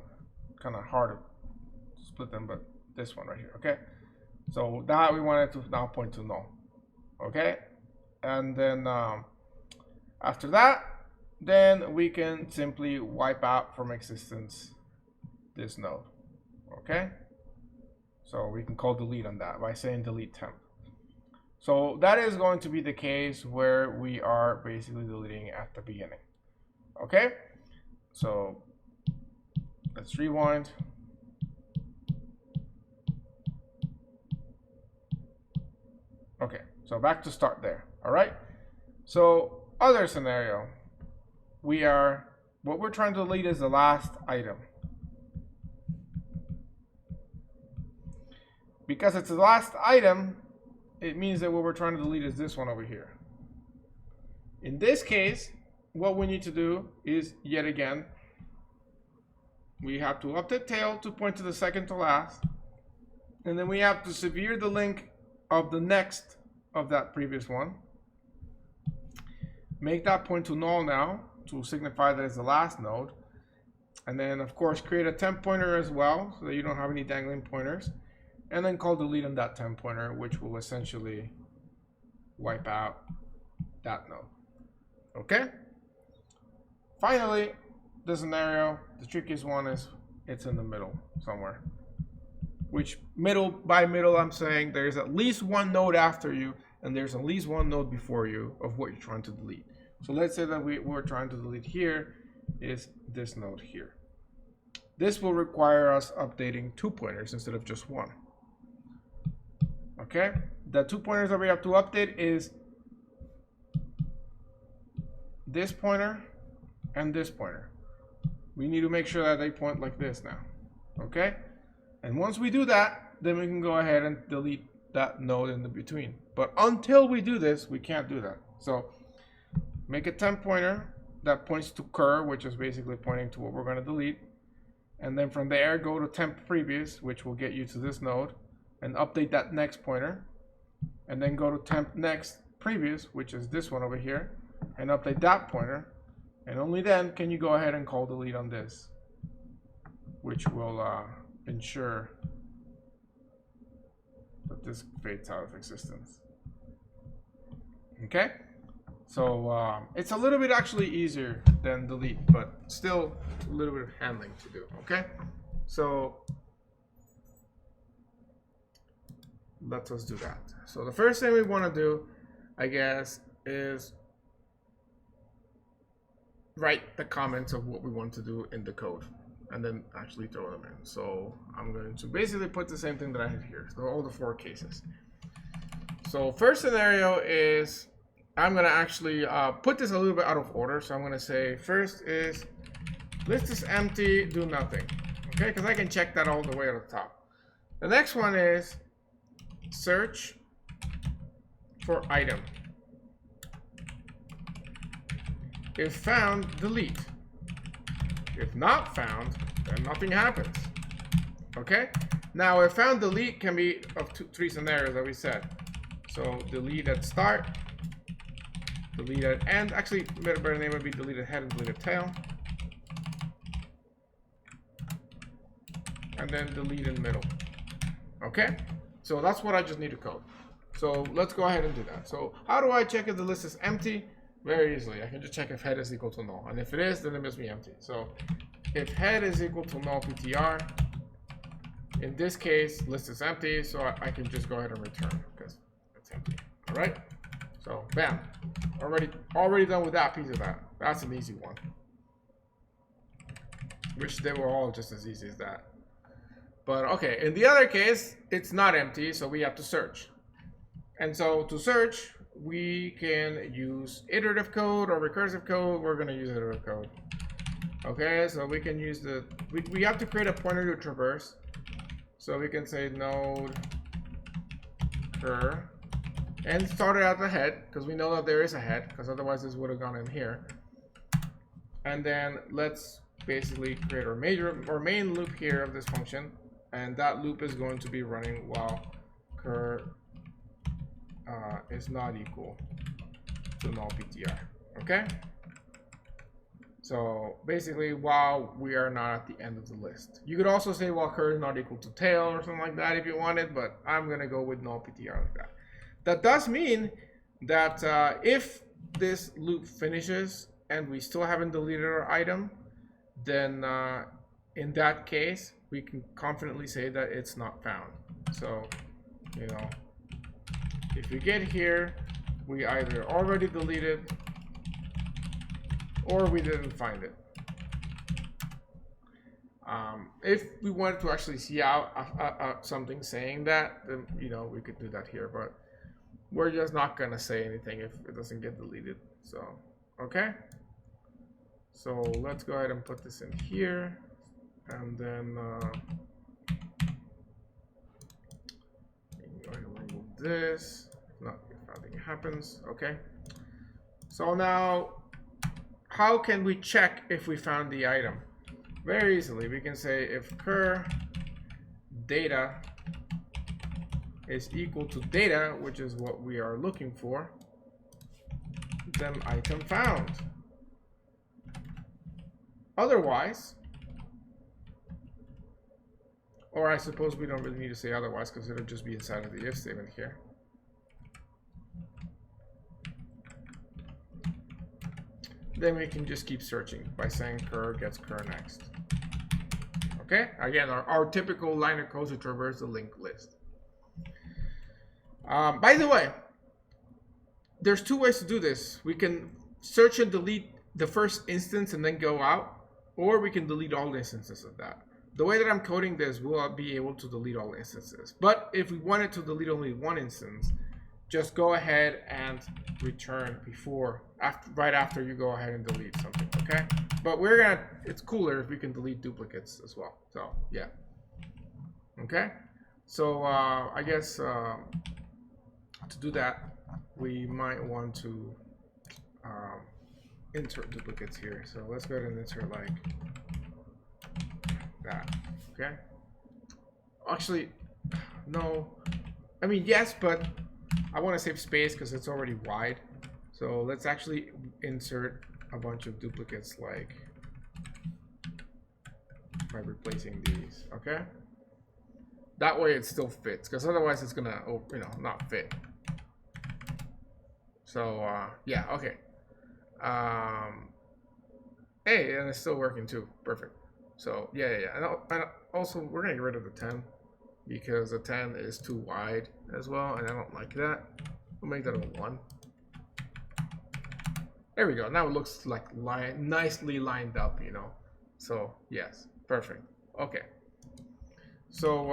kind of hard to split them, but this one right here. Okay, so that we wanted to now point to null. Okay, and then after that, then we can simply wipe out from existence this node. Okay, so we can call delete on that by saying delete temp. So that is going to be the case where we are basically deleting at the beginning. Okay, so let's rewind. Okay, so back to start there. All right, so other scenario, what we're trying to delete is the last item. Because it's the last item, it means that what we're trying to delete is this one over here. In this case, what we need to do is, yet again, we have to update tail to point to the second to last, and then we have to severe the link of the next of that previous one. Make that point to null now to signify that it's the last node. And then, of course, create a temp pointer as well so that you don't have any dangling pointers. And then call delete on that temp pointer, which will essentially wipe out that node. Okay? Finally, the scenario, the trickiest one is it's in the middle somewhere. Which by middle, I'm saying there's at least one node after you and there's at least one node before you of what you're trying to delete. So let's say that we're trying to delete here is this node here. This will require us updating 2 pointers instead of just 1. Okay, the 2 pointers that we have to update is this pointer and this pointer. We need to make sure that they point like this now. Okay, and once we do that, then we can go ahead and delete that node in the between. But until we do this, we can't do that. So make a temp pointer that points to cur, which is basically pointing to what we're going to delete. And then from there, go to temp previous, which will get you to this node, and update that next pointer. And then go to temp next previous, which is this one over here, and update that pointer. And only then can you go ahead and call delete on this, which will ensure that this fades out of existence. Okay? So it's a little bit actually easier than delete, but still a little bit of handling to do. Okay? So let us do that. So the first thing we want to do, I guess, is write the comments of what we want to do in the code and then actually throw them in. So I'm going to basically put the same thing that I had here, so all the 4 cases. So first scenario is I'm going to actually put this a little bit out of order. So I'm going to say first is list is empty, do nothing. Okay, because I can check that all the way at the top. The next one is search for item. If found, delete. If not found, then nothing happens. Okay? Now, if found, delete can be of 3 scenarios that we said. So delete at start, delete at end. Actually, better name would be delete at head and delete at tail. And then delete in middle. Okay? So that's what I just need to code. So let's go ahead and do that. So how do I check if the list is empty? Very easily. I can just check if head is equal to null. And if it is, then it must be empty. So if head is equal to null PTR, in this case, list is empty. So I can just go ahead and return because it's empty. All right. So bam, already done with that piece of that. That's an easy one. Which they were all just as easy as that. But okay, in the other case, it's not empty, so we have to search. And so to search, we can use iterative code or recursive code. We're going to use iterative code. Okay, so we can use we have to create a pointer to traverse. So we can say node cur and start it at the head because we know that there is a head because otherwise this would have gone in here. And then let's basically create our main loop here of this function. And that loop is going to be running while cur is not equal to null PTR. Okay? So basically while we are not at the end of the list. You could also say while cur is not equal to tail or something like that if you wanted, but I'm going to go with null PTR like that. That does mean that if this loop finishes and we still haven't deleted our item, then in that case, we can confidently say that it's not found. So, you know, if we get here, we either already deleted or we didn't find it. If we wanted to actually see out something saying that, then you know, we could do that here, but we're just not gonna say anything if it doesn't get deleted. So okay, so let's go ahead and put this in here, and then go ahead and remove this. Not if nothing happens. Okay, so now how can we check if we found the item? Very easily, we can say if cur data is equal to data, which is what we are looking for, then item found. Otherwise, or I suppose we don't really need to say otherwise because it'll just be inside of the if statement here. Then we can just keep searching by saying cur gets cur next. Okay, again, our typical line of code to traverse the linked list. By the way, there's two ways to do this. We can search and delete the first instance and then go out, or we can delete all instances of that. The way that I'm coding this, we'll be able to delete all instances. But if we wanted to delete only one instance, just go ahead and return right after you go ahead and delete something, okay? But it's cooler if we can delete duplicates as well. So yeah, okay. So I guess to do that, we might want to insert duplicates here. So let's go ahead and insert like that, okay? Actually, no. I mean, yes, but I want to save space because it's already wide. So let's actually insert a bunch of duplicates like by replacing these, okay? That way it still fits, because otherwise it's gonna, you know, not fit. So yeah, okay. Hey, and it's still working too. Perfect. So yeah. And also we're gonna get rid of the 10 because the 10 is too wide as well, and I don't like that. We'll make that a 1. There we go. Now it looks like nicely lined up, you know. So yes, perfect. Okay. So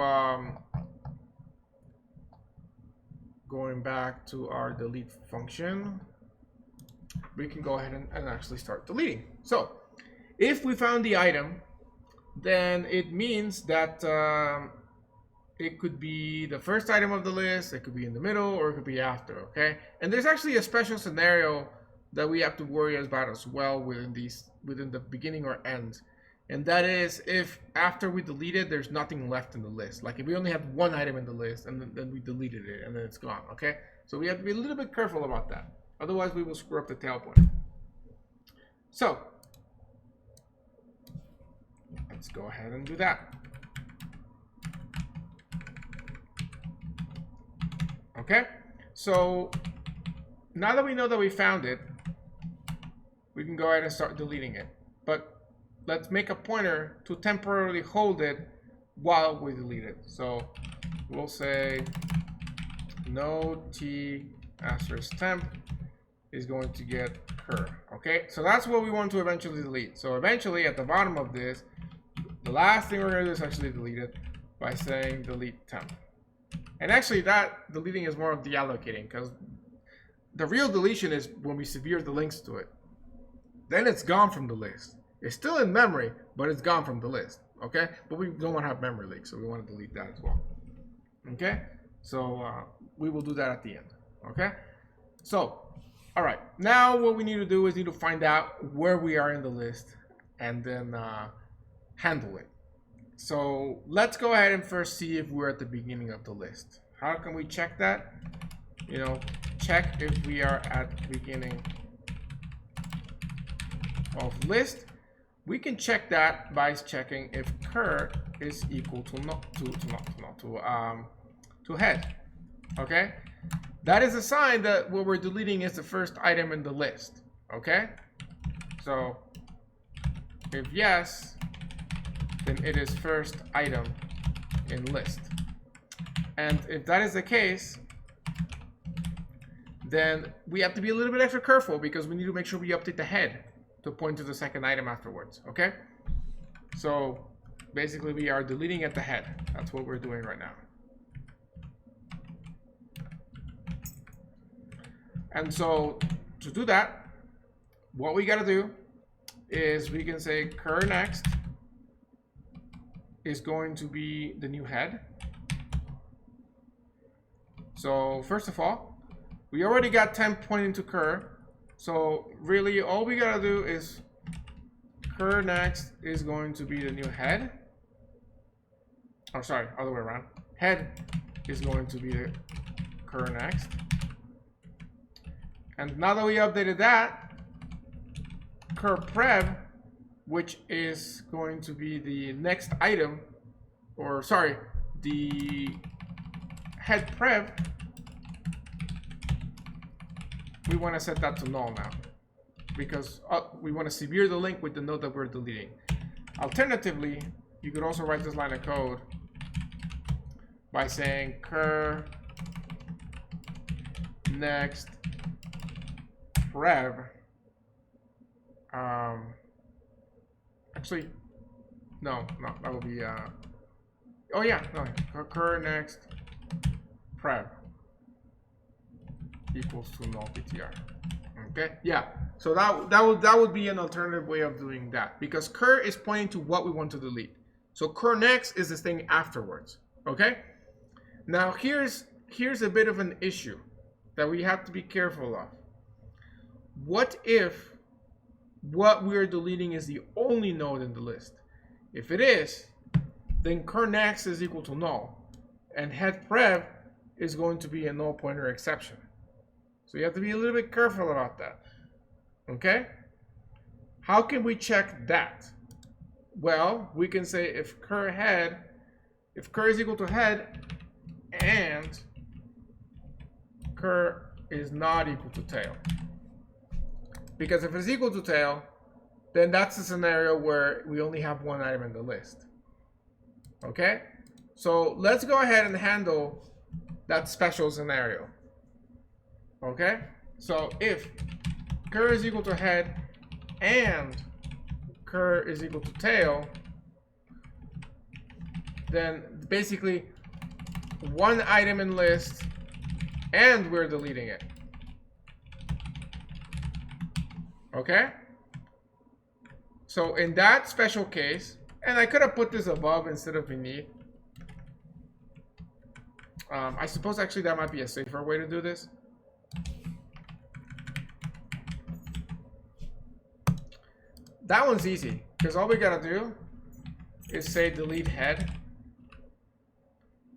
going back to our delete function, we can go ahead and actually start deleting. So if we found the item, then it means that it could be the first item of the list, it could be in the middle, or it could be after, okay? And there's actually a special scenario that we have to worry about as well within the beginning or end. And that is if after we delete it, there's nothing left in the list. Like if we only have one item in the list and then we deleted it and then it's gone, okay? So we have to be a little bit careful about that. Otherwise we will screw up the tail pointer. So let's go ahead and do that. Okay, so now that we know that we found it, we can go ahead and start deleting it. But let's make a pointer to temporarily hold it while we delete it. So we'll say no t asterisk temp is going to get cur. Okay, so that's what we want to eventually delete. So eventually at the bottom of this, the last thing we're going to do is actually delete it by saying delete temp. And actually that deleting is more of deallocating, because the real deletion is when we severe the links to it. Then it's gone from the list. It's still in memory, but it's gone from the list, okay? But we don't want to have memory leaks, so we want to delete that as well, okay? So we will do that at the end, okay? So, all right, now what we need to do is need to find out where we are in the list and then handle it. So let's go ahead and first see if we're at the beginning of the list. How can we check that? You know, check if we are at the beginning of list. We can check that by checking if cur is equal to head. Okay, that is a sign that what we're deleting is the first item in the list. Okay, so if yes, then it is first item in list. And if that is the case, then we have to be a little bit extra careful because we need to make sure we update the head to point to the second item afterwards, okay? So basically we are deleting at the head. That's what we're doing right now. And so to do that, what we gotta do is we can say cur next is going to be the new head. So first of all, we already got temp pointing to cur. So really all we gotta do is cur next is going to be the new head. Oh, sorry, other way around. Head is going to be the cur next. And now that we updated that, cur prev, which is going to be the next item, or sorry, the head prev, we want to set that to null now, because we want to severe the link with the node that we're deleting. Alternatively, you could also write this line of code by saying cur next prev. Actually, no, that will be oh yeah, no, cur next prev equals to null ptr. Okay, yeah, so that would be an alternative way of doing that, because cur is pointing to what we want to delete. So cur next is this thing afterwards. Okay, now here's a bit of an issue that we have to be careful of. What if what we're deleting is the only node in the list? If it is, then cur next is equal to null, and head prev is going to be a null pointer exception. So you have to be a little bit careful about that. Okay? How can we check that? Well, we can say if cur is equal to head and cur is not equal to tail. Because if it's equal to tail, then that's a scenario where we only have one item in the list. Okay? So let's go ahead and handle that special scenario. Okay? So if cur is equal to head and cur is equal to tail, then basically one item in list and we're deleting it. Okay? So in that special case, and I could have put this above instead of beneath. I suppose actually that might be a safer way to do this. That one's easy, because all we gotta do is say delete head,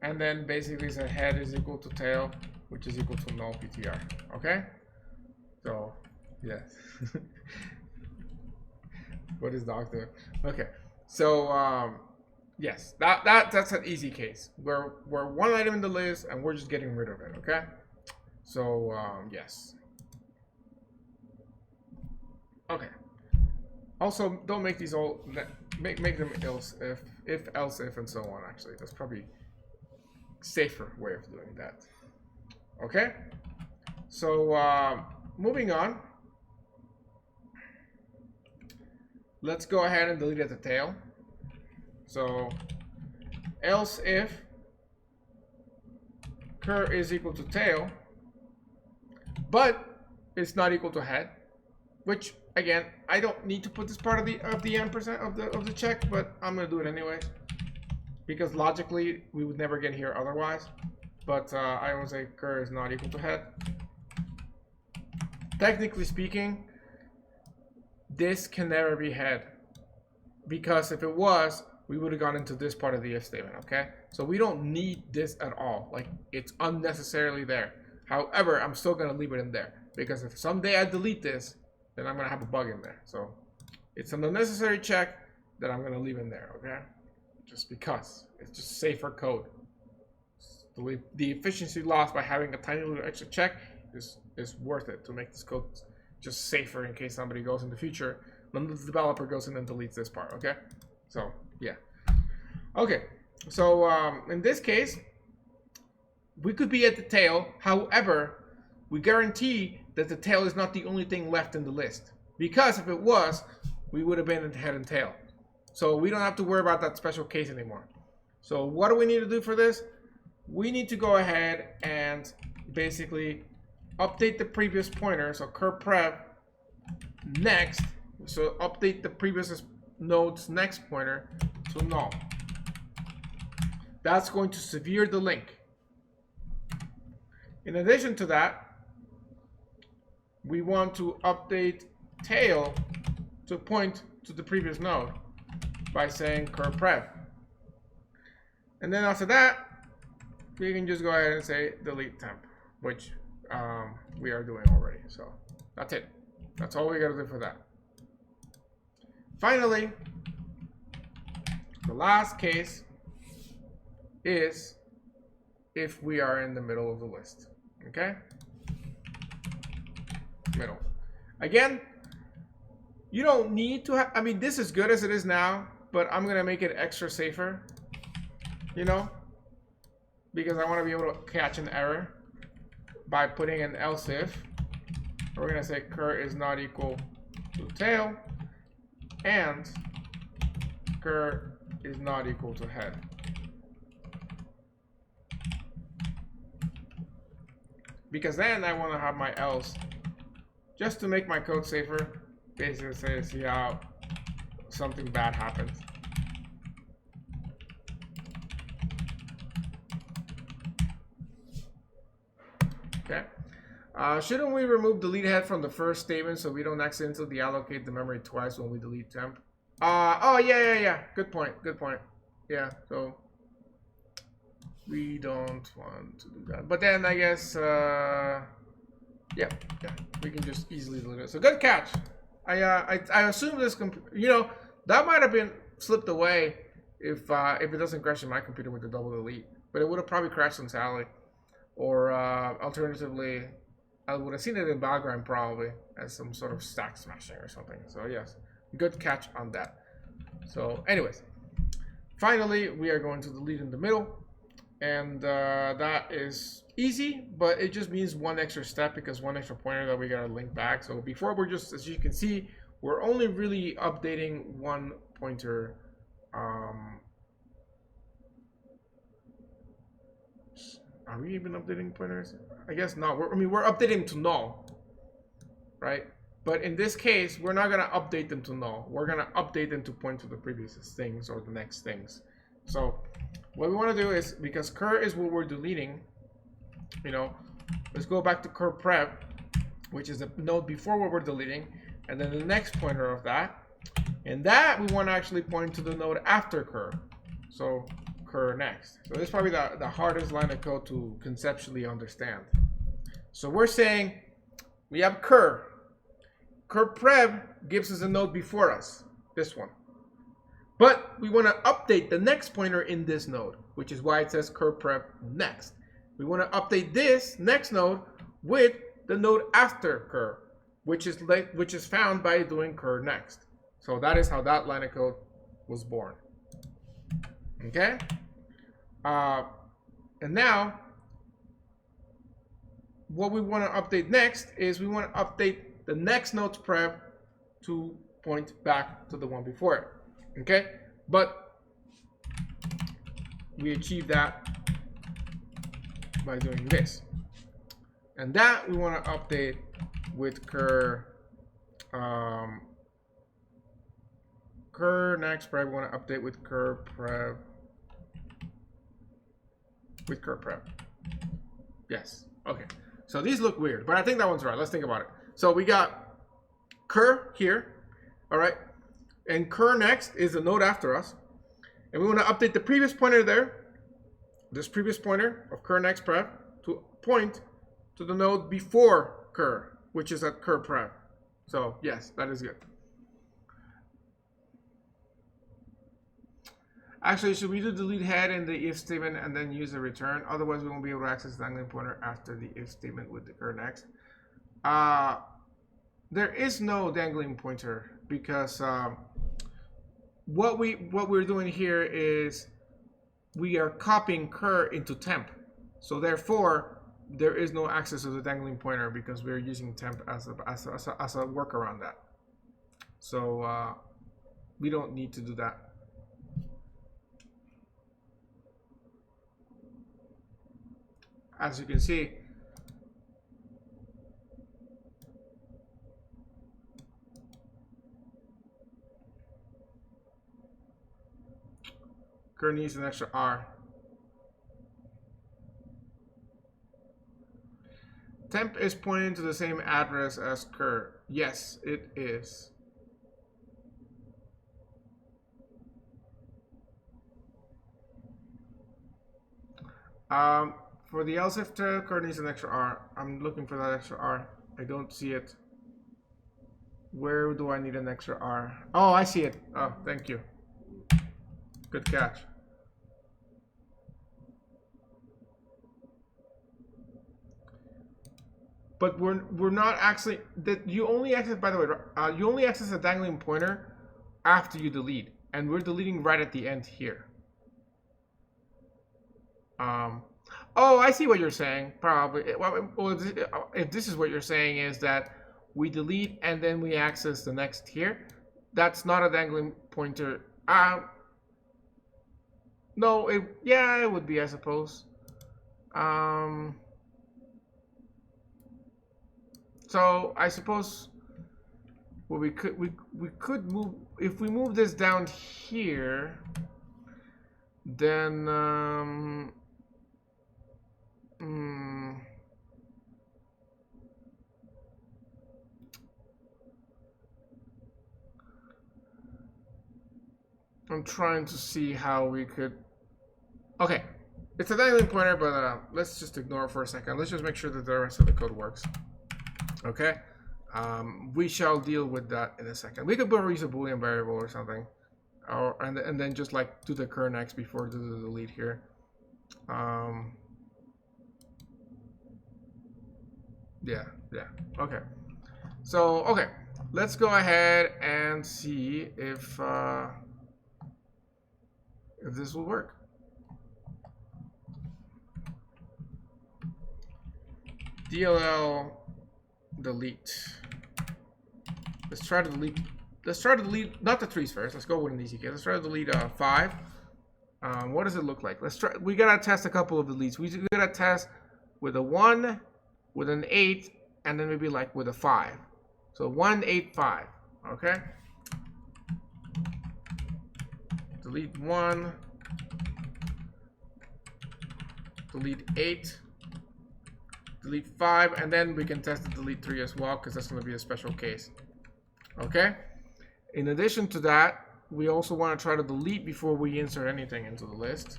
and then basically say head is equal to tail, which is equal to null ptr. Okay? So yes. What is dog doing? Okay. So yes, that's an easy case. We're one item in the list and we're just getting rid of it. Okay. So yes. Okay. Also, don't make these all make them else if else if and so on. Actually, that's probably safer way of doing that. Okay. So moving on. Let's go ahead and delete at the tail. So else if cur is equal to tail, but it's not equal to head, which again I don't need to put this part of the ampersand of the check, but I'm gonna do it anyways because logically we would never get here otherwise. But I will say cur is not equal to head. Technically speaking, this can never be head, because if it was, we would have gone into this part of the if statement. Okay, so we don't need this at all. Like, it's unnecessarily there. However, I'm still gonna leave it in there because if someday I delete this, then I'm gonna have a bug in there. So it's an unnecessary check that I'm gonna leave in there. Okay, just because it's just safer code. The efficiency lost by having a tiny little extra check is worth it to make this code just safer in case somebody goes in the future. Then the developer goes in and deletes this part. Okay, so yeah. Okay, so in this case, we could be at the tail. However, we guarantee that the tail is not the only thing left in the list. because if it was, we would have been in head and tail. So we don't have to worry about that special case anymore. So what do we need to do for this? We need to go ahead and basically update the previous pointer. So curprep next. So update the previous node's next pointer to null. That's going to severe the link. In addition to that, we want to update tail to point to the previous node by saying curprep. And then after that, we can just go ahead and say delete temp, which we are doing already. So that's it. That's all we got to do for that. Finally, the last case is if we are in the middle of the list. Okay? Middle. Again, you don't need to have, I mean, this is good as it is now, but I'm going to make it extra safer, you know, because I want to be able to catch an error by putting an else if. We're going to say cur is not equal to tail and cur is not equal to head. Because then I want to have my else, just to make my code safer, basically say, see how something bad happens. Okay. Shouldn't we remove delete head from the first statement so we don't accidentally deallocate the memory twice when we delete temp? Oh, yeah. Good point. Yeah, so we don't want to do that. But then I guess, yeah, we can just easily delete it. So good catch. I assume this, you know, that might have been slipped away if it doesn't crash in my computer with the double delete. But it would have probably crashed on Sally. Or alternatively, I would have seen it in background probably as some sort of stack smashing or something. So yes, good catch on that. So anyways, finally, we are going to delete in the middle. And that is easy, but it just means one extra step because one extra pointer that we got to link back. So before we're just, as you can see, we're only really updating one pointer. Are we even updating pointers? I guess not. I mean, we're updating to null, right? But in this case, we're not going to update them to null. We're going to update them to point to the previous things or the next things. So what we want to do is, because cur is what we're deleting, you know, let's go back to curprep, which is the node before what we're deleting, and then the next pointer of that. And that we want to actually point to the node after cur. So cur next. So this is probably the hardest line of code to conceptually understand. So we're saying we have cur. Curprep gives us a node before us, this one. But we want to update the next pointer in this node, which is why it says curprep next. We want to update this next node with the node after cur, which is found by doing cur next. So that is how that line of code was born. Okay? And now, what we want to update next is we want to update the next node's prep to point back to the one before it. Okay? But we achieve that by doing this. And that we want to update with cur next prep. We want to update with cur prep. With cur prep. Yes. Okay. So these look weird, but I think that one's right. Let's think about it. So we got cur here. All right. And cur next is the node after us. And we want to update the previous pointer there, this previous pointer of cur next prep, to point to the node before cur, which is at cur prep. So yes, that is good. Actually, should we do delete head in the if statement and then use the return? Otherwise, we won't be able to access the dangling pointer after the if statement with the cur next. There is no dangling pointer because what we're doing here is we are copying cur into temp. So therefore, there is no access to the dangling pointer because we're using temp as a workaround that. So we don't need to do that. As you can see, cur needs an extra R. Temp is pointing to the same address as cur. Yes, it is. For the else if cur needs an extra R. I'm looking for that extra R. I don't see it. Where do I need an extra R? Oh, I see it. Oh, thank you. Good catch. But we're not actually that you only access. By the way, you only access a dangling pointer after you delete, and we're deleting right at the end here. Oh, I see what you're saying. Probably. Well, if this is what you're saying, is that we delete and then we access the next here. That's not a dangling pointer. No, yeah, it would be, I suppose. So I suppose what we could move, if we move this down here, then I'm trying to see how we could. Okay, it's a dangling pointer, but let's just ignore it for a second. Let's just make sure that the rest of the code works. Okay, we shall deal with that in a second. We could use a Boolean variable or something, and then just like do the cur next before do the delete here. Yeah. Okay. So okay, let's go ahead and see if this will work. DLL delete. Let's try to delete. Let's try to delete not the 3s first. Let's go with an easy case. Let's try to delete 5. What does it look like? Let's try. We gotta test a couple of deletes. We gotta test with a 1, with an 8, and then maybe like with a 5. So 1, 8, 5. Okay. Delete 1. Delete 8. Delete 5, and then we can test the delete 3 as well, because that's going to be a special case. Okay. In addition to that, we also want to try to delete before we insert anything into the list.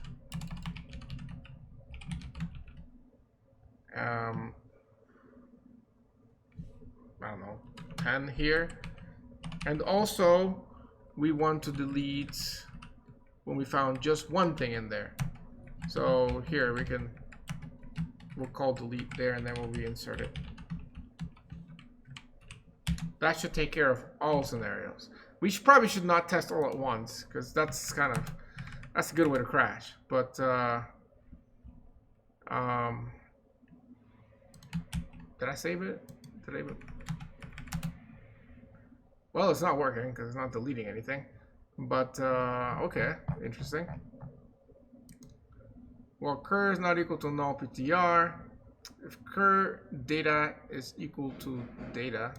I don't know, 10 here. And also, we want to delete when we found just one thing in there. So here we'll call delete there, and then we'll reinsert it. That should take care of all scenarios. We probably should not test all at once, because that's a good way to crash. But did I save it? Well, it's not working because it's not deleting anything. But okay, interesting. Well, cur is not equal to null ptr. If cur data is equal to data.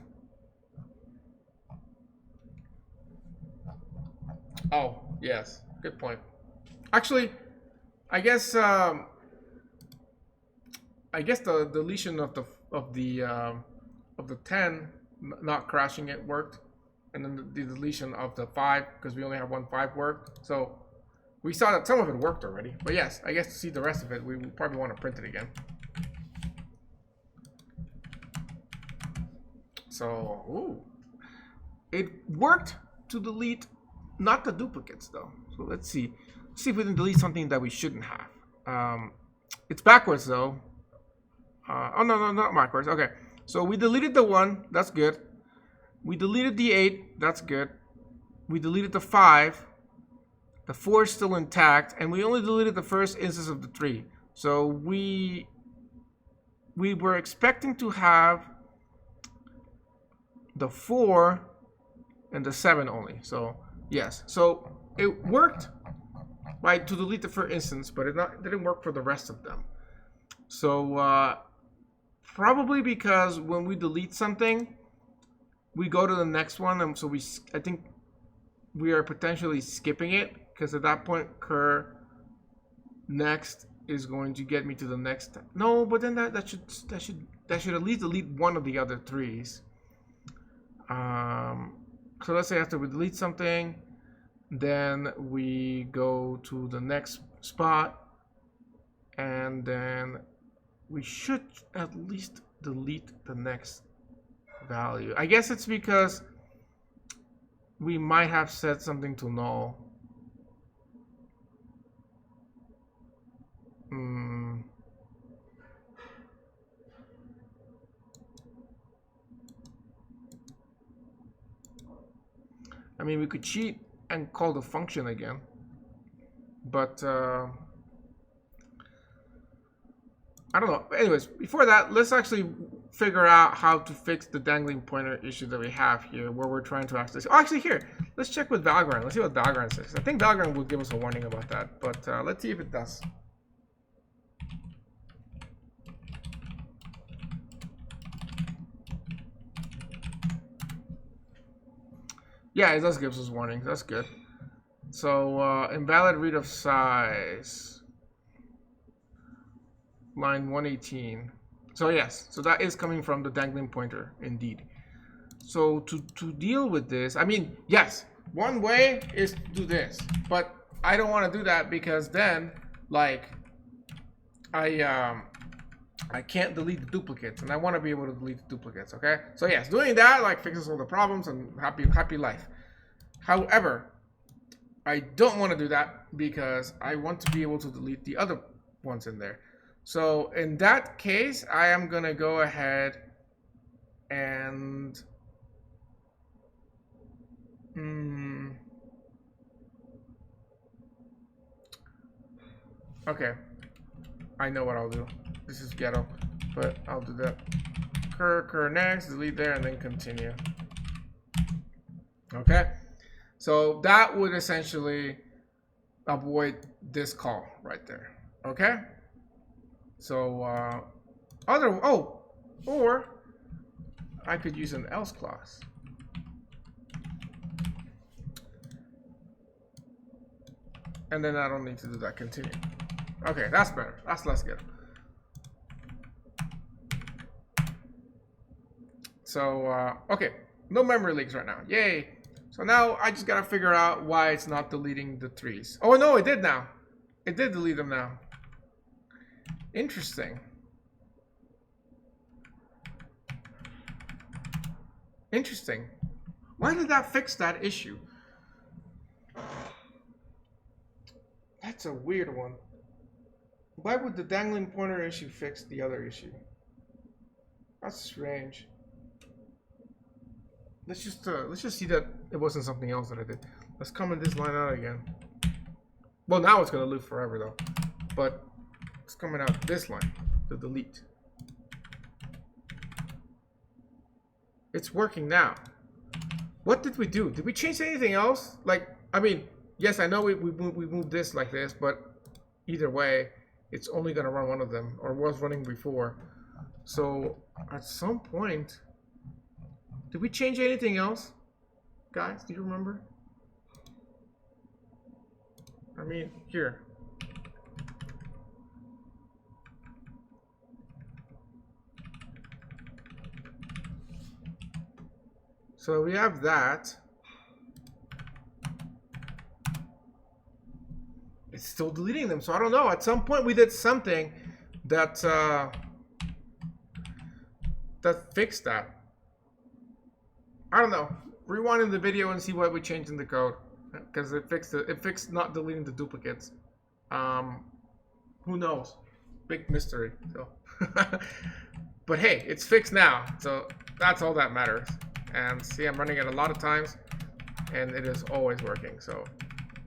Oh, yes, good point. Actually, I guess the deletion of the 10 not crashing it worked, and then the deletion of the 5, because we only have one 5, worked. So we saw that some of it worked already. But yes, I guess to see the rest of it, we probably want to print it again. So, ooh, it worked to delete not the duplicates though. So let's see if we can delete something that we shouldn't have. It's backwards though. Oh no, not backwards. Okay, so we deleted the 1. That's good. We deleted the 8. That's good. We deleted the 5. The 4 is still intact, and we only deleted the first instance of the 3. So we were expecting to have the 4 and the 7 only. So yes, so it worked right to delete the first instance, but it didn't work for the rest of them. So probably because when we delete something, we go to the next one, and so I think we are potentially skipping it, because at that point cur next is going to get me to the next step. No, but then that should at least delete one of the other 3s. So let's say after we delete something, then we go to the next spot, and then we should at least delete the next value. I guess it's because we might have set something to null. I mean, we could cheat and call the function again, but I don't know. Anyways, before that, let's actually figure out how to fix the dangling pointer issue that we have here, where we're trying to access. Oh, actually, here, let's check with Valgrind. Let's see what Valgrind says. I think Valgrind will give us a warning about that, but let's see if it does. Yeah, it does give us warnings. That's good. So, invalid read of size. Line 118. So yes, so that is coming from the dangling pointer, indeed. So to deal with this, I mean, yes, one way is to do this, but I don't want to do that because then, like, I can't delete the duplicates, and I want to be able to delete the duplicates. Okay, so yes, doing that like fixes all the problems and happy life. However, I don't want to do that because I want to be able to delete the other ones in there. So in that case, I am going to go ahead and okay, I know what I'll do. This is ghetto, but I'll do that. Cur next, delete there, and then continue. Okay, so that would essentially avoid this call right there. Okay. So, or I could use an else clause. And then I don't need to do that, continue. Okay, that's better. That's less good. So, okay, no memory leaks right now. Yay. So now I just gotta figure out why it's not deleting the 3s. Oh, no, it did now. It did delete them now. Interesting. Interesting. Why did that fix that issue? That's a weird one. Why would the dangling pointer issue fix the other issue? That's strange. Let's just see that it wasn't something else that I did. Let's comment this line out again. Well, now it's gonna live forever though. But it's coming out this line, the delete. It's working now. What did we do? Did we change anything else? Like, I mean, yes, I know we moved this like this, but either way, it's only gonna run one of them, or was running before. So at some point, did we change anything else? Guys, do you remember? I mean, here. So we have that. It's still deleting them, so I don't know. At some point we did something that that fixed that. I don't know. Rewind the video and see what we changed in the code, because it fixed it. It fixed not deleting the duplicates. Who knows? Big mystery. So, but hey, it's fixed now, so that's all that matters. And see, I'm running it a lot of times, and it is always working. So,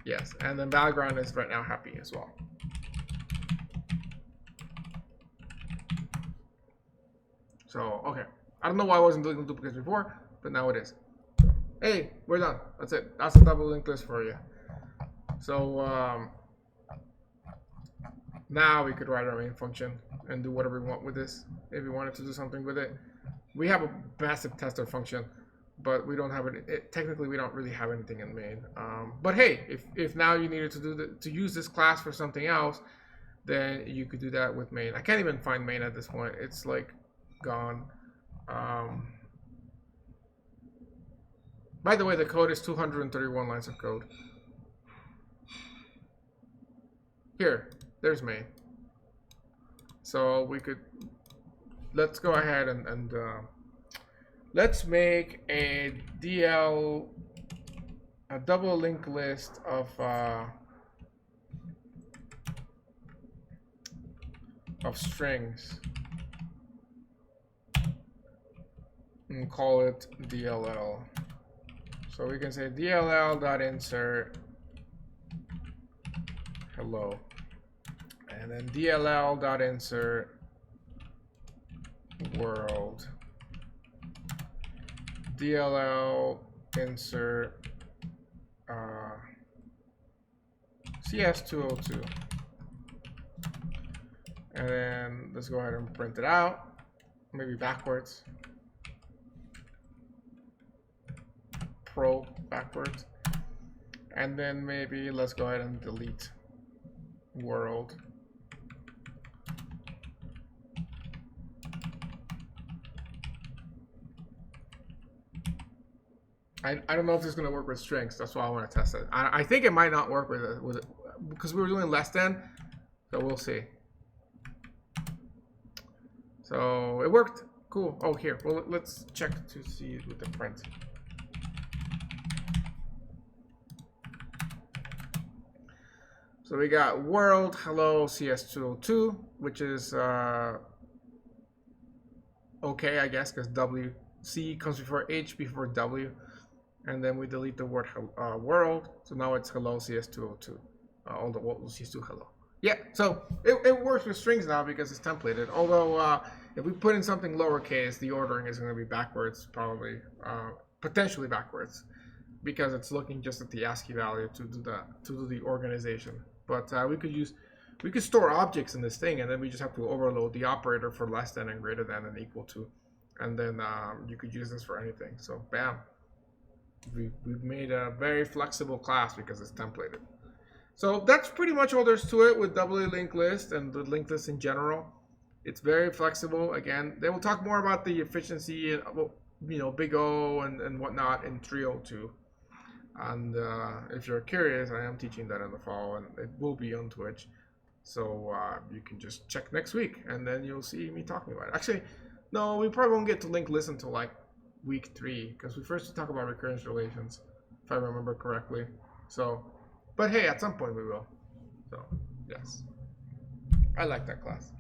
yes. And then Valgrind is right now happy as well. So, okay. I don't know why I wasn't doing the duplicates before, but now it is. Hey, we're done. That's it. That's a double linked list for you. So now we could write our main function and do whatever we want with this. If we wanted to do something with it, we have a massive tester function, but we don't have it. Technically, we don't really have anything in main. But hey, if now you needed to use this class for something else, then you could do that with main. I can't even find main at this point. It's like gone. By the way, the code is 231 lines of code. Here, there's main. So we could, let's go ahead and let's make a double linked list of strings and call it DLL. So we can say DLL.insert hello, and then DLL.insert world, DLL insert CS202, and then let's go ahead and print it out, maybe backwards, pro backwards, and then maybe let's go ahead and delete world. I don't know if this is going to work with strings. That's why I want to test it. I think it might not work with it because we were doing less than, so we'll see. So it worked. Cool. Oh, here. Well, let's check to see with the print. So we got world hello CS202, which is okay, I guess, because C comes before H before W, and then we delete the word world. So now it's hello CS202. All the CS2 hello. Yeah, so it works with strings now because it's templated. Although if we put in something lowercase, the ordering is going to be backwards, probably potentially backwards, because it's looking just at the ASCII value to do the organization. But we could store objects in this thing, and then we just have to overload the operator for less than and greater than and equal to, and then you could use this for anything. So bam, we've made a very flexible class because it's templated. So that's pretty much all there's to it with doubly linked list and the linked list in general. It's very flexible. Again, they will talk more about the efficiency and big O and whatnot in 302. And if you're curious, I am teaching that in the fall, and it will be on Twitch. So you can just check next week, and then you'll see me talking about it. Actually, no, we probably won't get to link list until like week 3, because we first talk about recurrence relations, if I remember correctly. So, but hey, at some point we will. So, yes. I like that class.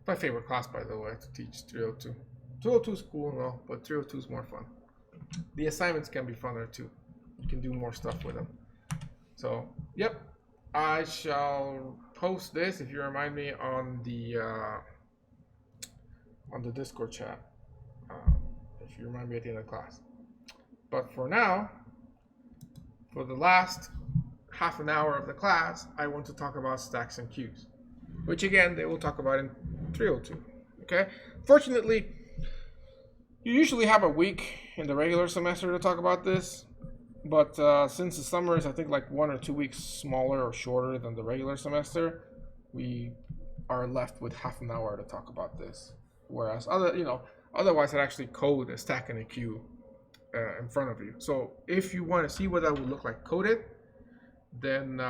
My favorite class, by the way, to teach 302. 202 is cool and all, but 302 is more fun. The assignments can be funner too. You can do more stuff with them. So, yep. I shall post this, if you remind me, on the Discord chat. If you remind me at the end of the class. But for now, for the last half an hour of the class, I want to talk about stacks and queues, which again they will talk about in 302. Okay. Fortunately, you usually have a week in the regular semester to talk about this. But since the summer is, I think, like 1 or 2 weeks smaller or shorter than the regular semester, we are left with half an hour to talk about this. Whereas otherwise I'd actually code a stack and a queue in front of you. So if you want to see what that would look like coded, then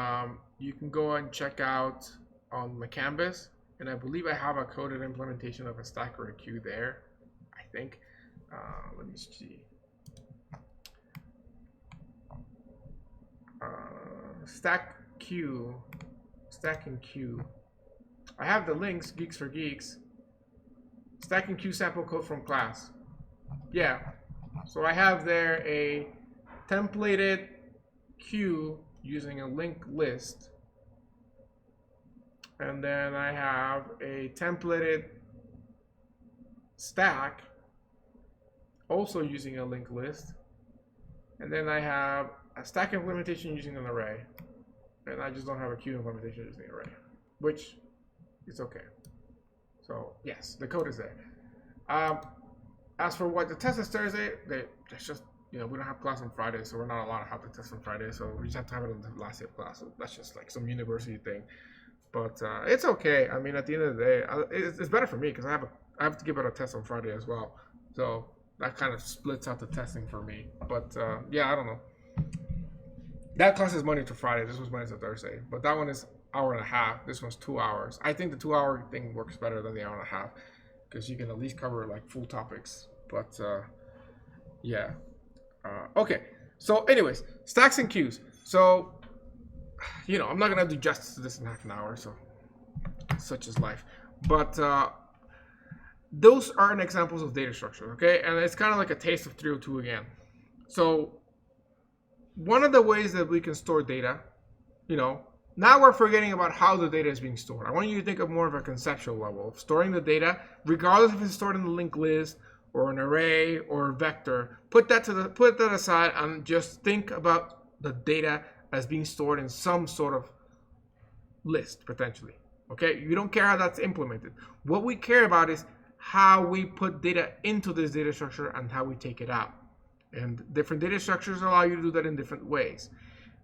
you can go and check out on my Canvas. And I believe I have a coded implementation of a stack or a queue there, I think. Let me see. Stack and queue. I have the links, Geeks for Geeks. Stack and queue sample code from class. Yeah. So I have there a templated queue using a linked list. And then I have a templated stack also using a linked list. And then I have a stack implementation using an array. And I just don't have a queue implementation using an array, which is okay. So yes, the code is there. As for what the test is Thursday, it's just, we don't have class on Friday, so we're not allowed to have the test on Friday, so we just have to have it on the last day of class. So that's just like some university thing. But it's okay. I mean, at the end of the day, it's better for me because I have to give out a test on Friday as well. So that kind of splits out the testing for me. But yeah, I don't know. That class is Monday to Friday. This was Monday to Thursday. But that one is hour and a half. This one's 2 hours. I think the 2 hour thing works better than the hour and a half because you can at least cover like full topics. But yeah. Okay. So anyways, stacks and queues. So, I'm not going to do justice to this in half an hour. So such is life. But those are an examples of data structure. Okay. And it's kind of like a taste of 302 again. So one of the ways that we can store data, now we're forgetting about how the data is being stored. I want you to think of more of a conceptual level of storing the data, regardless if it's stored in the linked list or an array or a vector. Put that aside and just think about the data as being stored in some sort of list, potentially. Okay? You don't care how that's implemented. What we care about is how we put data into this data structure and how we take it out. And different data structures allow you to do that in different ways.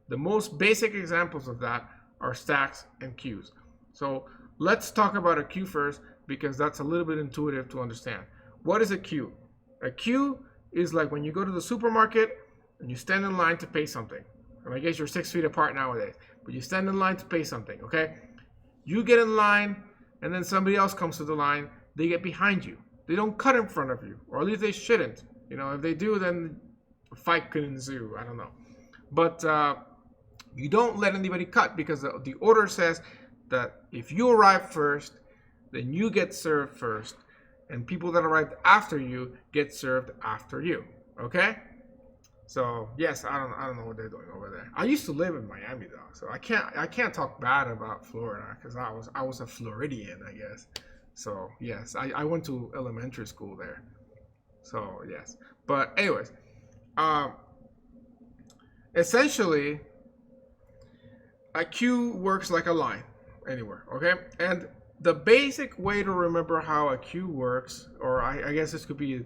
The most basic examples of that are stacks and queues. So let's talk about a queue first because that's a little bit intuitive to understand. What is a queue? A queue is like when you go to the supermarket and you stand in line to pay something. And I guess you're 6 feet apart nowadays, but you stand in line to pay something, okay? You get in line and then somebody else comes to the line. They get behind you. They don't cut in front of you, or at least they shouldn't. If they do, then a fight could ensue. I don't know. But you don't let anybody cut because the order says that if you arrive first, then you get served first. And people that arrived after you get served after you. Okay? So yes, I don't know what they're doing over there. I used to live in Miami though, so I can't talk bad about Florida because I was a Floridian, I guess. So yes, I went to elementary school there. So yes, but anyways, essentially, a queue works like a line anywhere. Okay, and the basic way to remember how a queue works, or I guess this could be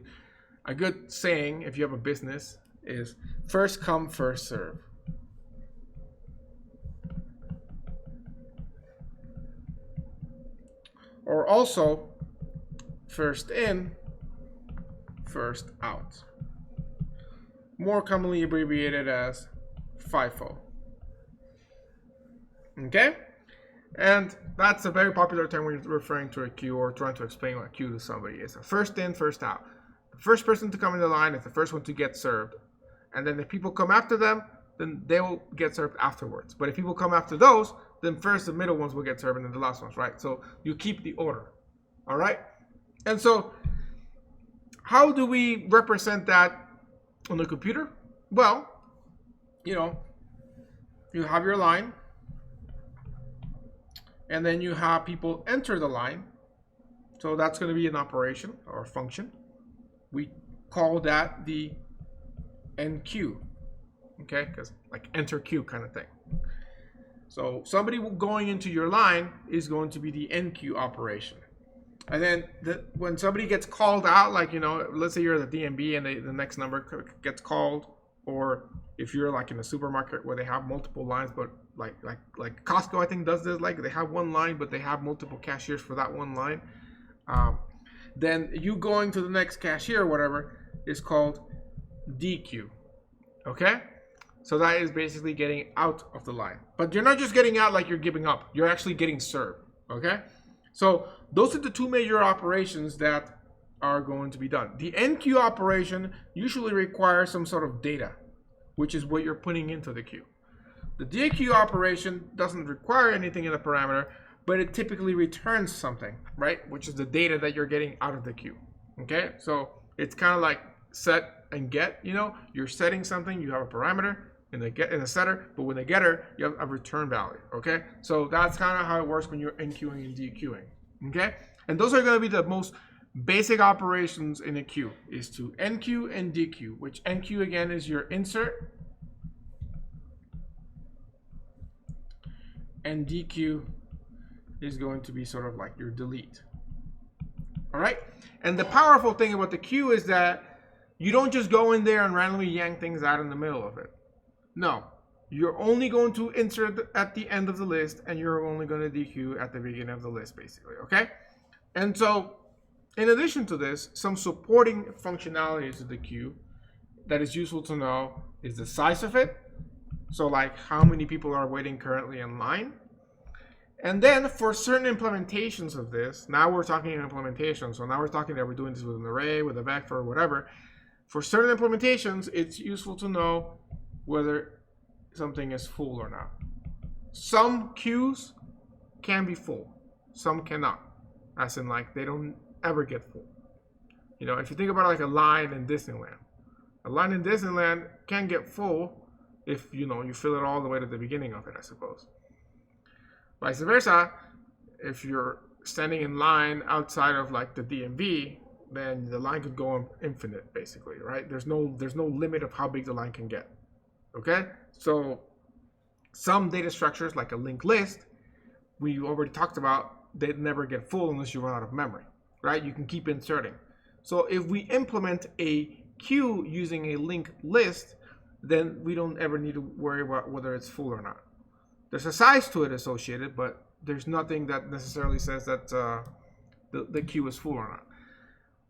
a good saying if you have a business, is first come, first serve. Or also, first in, first out. More commonly abbreviated as FIFO. Okay? And that's a very popular term when you're referring to a queue or trying to explain what a queue to somebody is. First in, first out. The first person to come in the line is the first one to get served. And then if people come after them, then they will get served afterwards. But if people come after those, then first the middle ones will get served and then the last ones, right? So you keep the order, all right? And so how do we represent that on the computer? Well, you have your line, and then you have people enter the line. So that's going to be an operation or a function. We call that the NQ, okay? Because like enter queue kind of thing. So somebody going into your line is going to be the NQ operation. And then when somebody gets called out, like, let's say you're at the DMB and the next number gets called, or if you're like in a supermarket where they have multiple lines, but like Costco, I think does this, like they have one line, but they have multiple cashiers for that one line. Then you going to the next cashier or whatever is called DQ, okay? So that is basically getting out of the line. But you're not just getting out like you're giving up. You're actually getting served, okay? So those are the two major operations that are going to be done. The NQ operation usually requires some sort of data, which is what you're putting into the queue. The DQ operation doesn't require anything in the parameter, but it typically returns something, right? Which is the data that you're getting out of the queue, okay? So it's kind of like set and get, you're setting something, you have a parameter in the setter, but with the getter, you have a return value, okay? So that's kind of how it works when you're NQing and DQing, okay? And those are going to be the most basic operations in a queue is to enqueue and dequeue, which enqueue again is your insert, and dequeue is going to be sort of like your delete. All right, and the powerful thing about the queue is that you don't just go in there and randomly yank things out in the middle of it. No, you're only going to insert at the end of the list, and you're only going to dequeue at the beginning of the list, basically, okay? And so, in addition to this, some supporting functionalities of the queue that is useful to know is the size of it. So like how many people are waiting currently in line. And then for certain implementations of this, now we're talking implementation. So now we're talking that we're doing this with an array, with a vector, or whatever. For certain implementations, it's useful to know whether something is full or not. Some queues can be full, some cannot. As in like they don't ever get full. You know, if you think about like a line in Disneyland, a line in Disneyland can get full if you know you fill it all the way to the beginning of it, I suppose. Vice versa, if you're standing in line outside of like the DMV, then the line could go infinite, basically, right? There's no limit of how big the line can get. Okay, so some data structures like a linked list, we already talked about, they never get full unless you run out of memory, right? You can keep inserting. So if we implement a queue using a linked list, then we don't ever need to worry about whether it's full or not. There's a size to it associated, but there's nothing that necessarily says that the queue is full or not.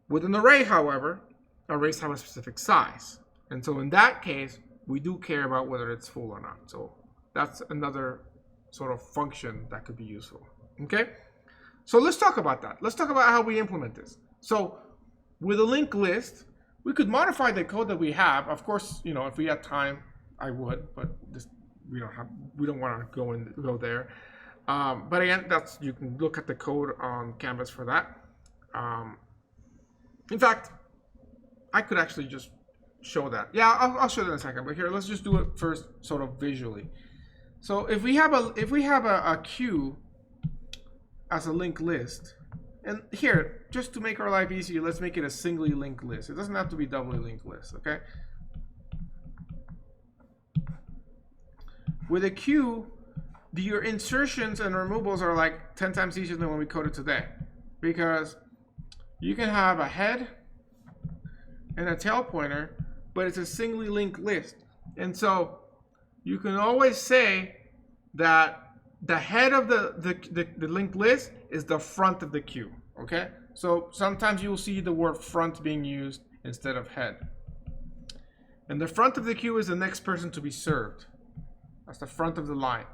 With an array, however, arrays have a specific size. And so in that case, we do care about whether it's full or not. So that's another sort of function that could be useful. Okay? So let's talk about that. Let's talk about how we implement this. So with a linked list, we could modify the code that we have. Of course, you know, if we had time, I would, but this, we don't want to go there. But again, you can look at the code on Canvas for that. In fact, I could actually just show that. Yeah, I'll show that in a second. But here, let's just do it first, sort of visually. So if we have a queue as a linked list, and here, just to make our life easier, let's make it a singly linked list. It doesn't have to be doubly linked list, okay? With a queue, your insertions and removals are like 10 times easier than when we coded today, because you can have a head and a tail pointer, but it's a singly linked list. And so you can always say that the head of the linked list is the front of the queue, okay? So sometimes you will see the word front being used instead of head. And the front of the queue is the next person to be served. That's the front of the line.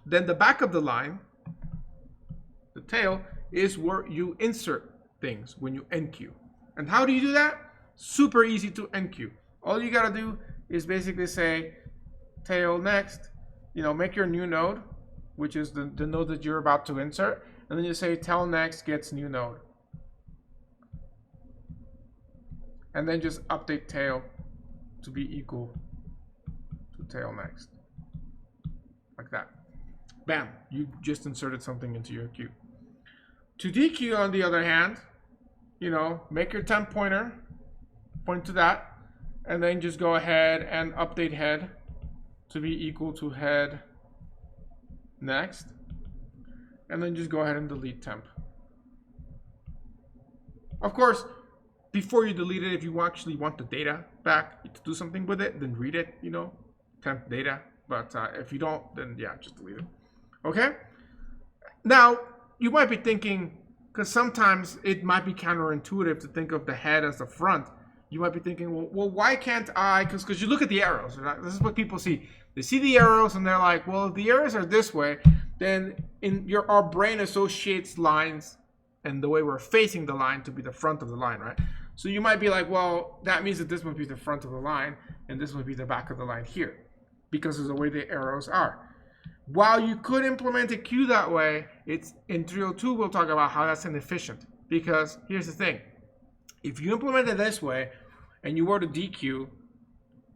Then the back of the line, the tail, is where you insert things when you enqueue. And how do you do that? Super easy to enqueue. All you gotta do is basically say tail next, you know, make your new node, which is the node that you're about to insert, and then you say tail next gets new node. And then just update tail to be equal to tail next. Like that. Bam, you just inserted something into your queue. To dequeue, on the other hand, you know, make your temp pointer, point to that, and then just go ahead and update head to be equal to head next, and then just go ahead and delete temp. Of course, before you delete it, if you actually want the data back to do something with it, then read it, you know, temp data. But if you don't, then yeah, just delete it. Okay? Now, you might be thinking, because sometimes it might be counterintuitive to think of the head as the front. You might be thinking, well, why can't I? Because you look at the arrows. Right? This is what people see. They see the arrows and they're like, well, if the arrows are this way, then our brain associates lines and the way we're facing the line to be the front of the line, right? So you might be like, well, that means that this would be the front of the line and this would be the back of the line here, because of the way the arrows are. While you could implement a queue that way, it's in 302 we'll talk about how that's inefficient. Because here's the thing. If you implement it this way and you were to dequeue,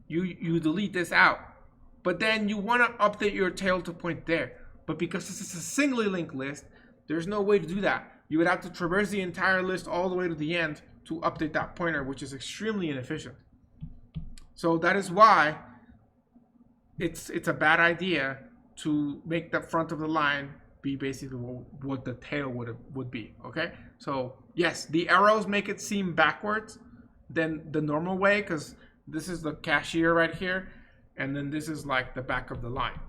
you delete this out. But then you want to update your tail to point there. But because this is a singly linked list, There's no way to do that. You would have to traverse the entire list all the way to the end to update that pointer, which is extremely inefficient. So that is why it's a bad idea to make the front of the line be basically what the tail would be. Okay, so yes, the arrows make it seem backwards than the normal way, because this is the cashier right here, and then this is like the back of the line.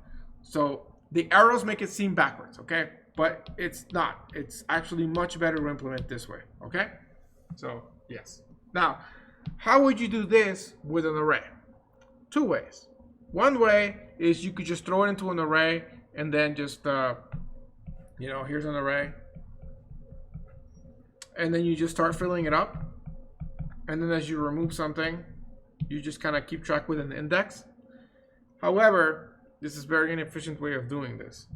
So the arrows make it seem backwards, okay? But it's not. It's actually much better to implement this way, okay? So yes. Now, how would you do this with an array? Two ways. One way is you could just throw it into an array and then just, here's an array. And then you just start filling it up. And then as you remove something, you just kind of keep track with an index. However, this is a very inefficient way of doing this.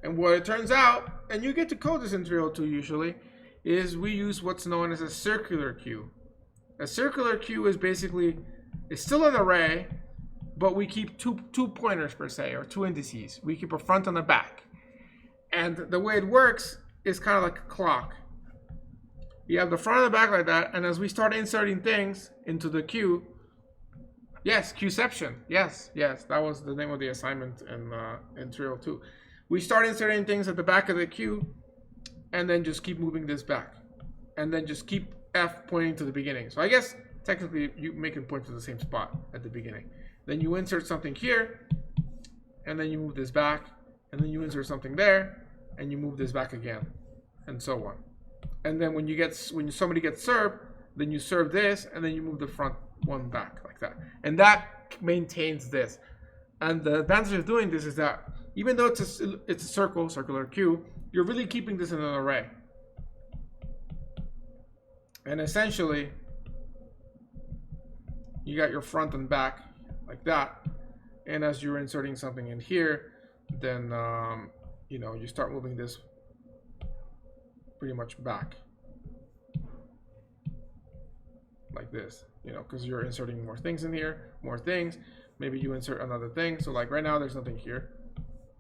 And what it turns out, and you get to code this in 302 usually, is we use what's known as a circular queue. A circular queue is basically, it's still an array, but we keep two pointers per se, or two indices. We keep a front and a back. And the way it works is kind of like a clock. You have the front and the back like that, and as we start inserting things into the queue, yes, queueception, yes, that was the name of the assignment in 302. We start inserting things at the back of the queue, and then just keep moving this back. And then just keep F pointing to the beginning. So I guess technically you make it point to the same spot at the beginning. Then you insert something here, and then you move this back, and then you insert something there, and you move this back again, and so on. And then when somebody gets served, then you serve this, and then you move the front one back like that. And that maintains this. And the advantage of doing this is that even though it's a circular queue, you're really keeping this in an array. And essentially, you got your front and back like that. And as you're inserting something in here, then you start moving this pretty much back like this, because you're inserting more things in here, more things. Maybe you insert another thing. So like right now there's nothing here,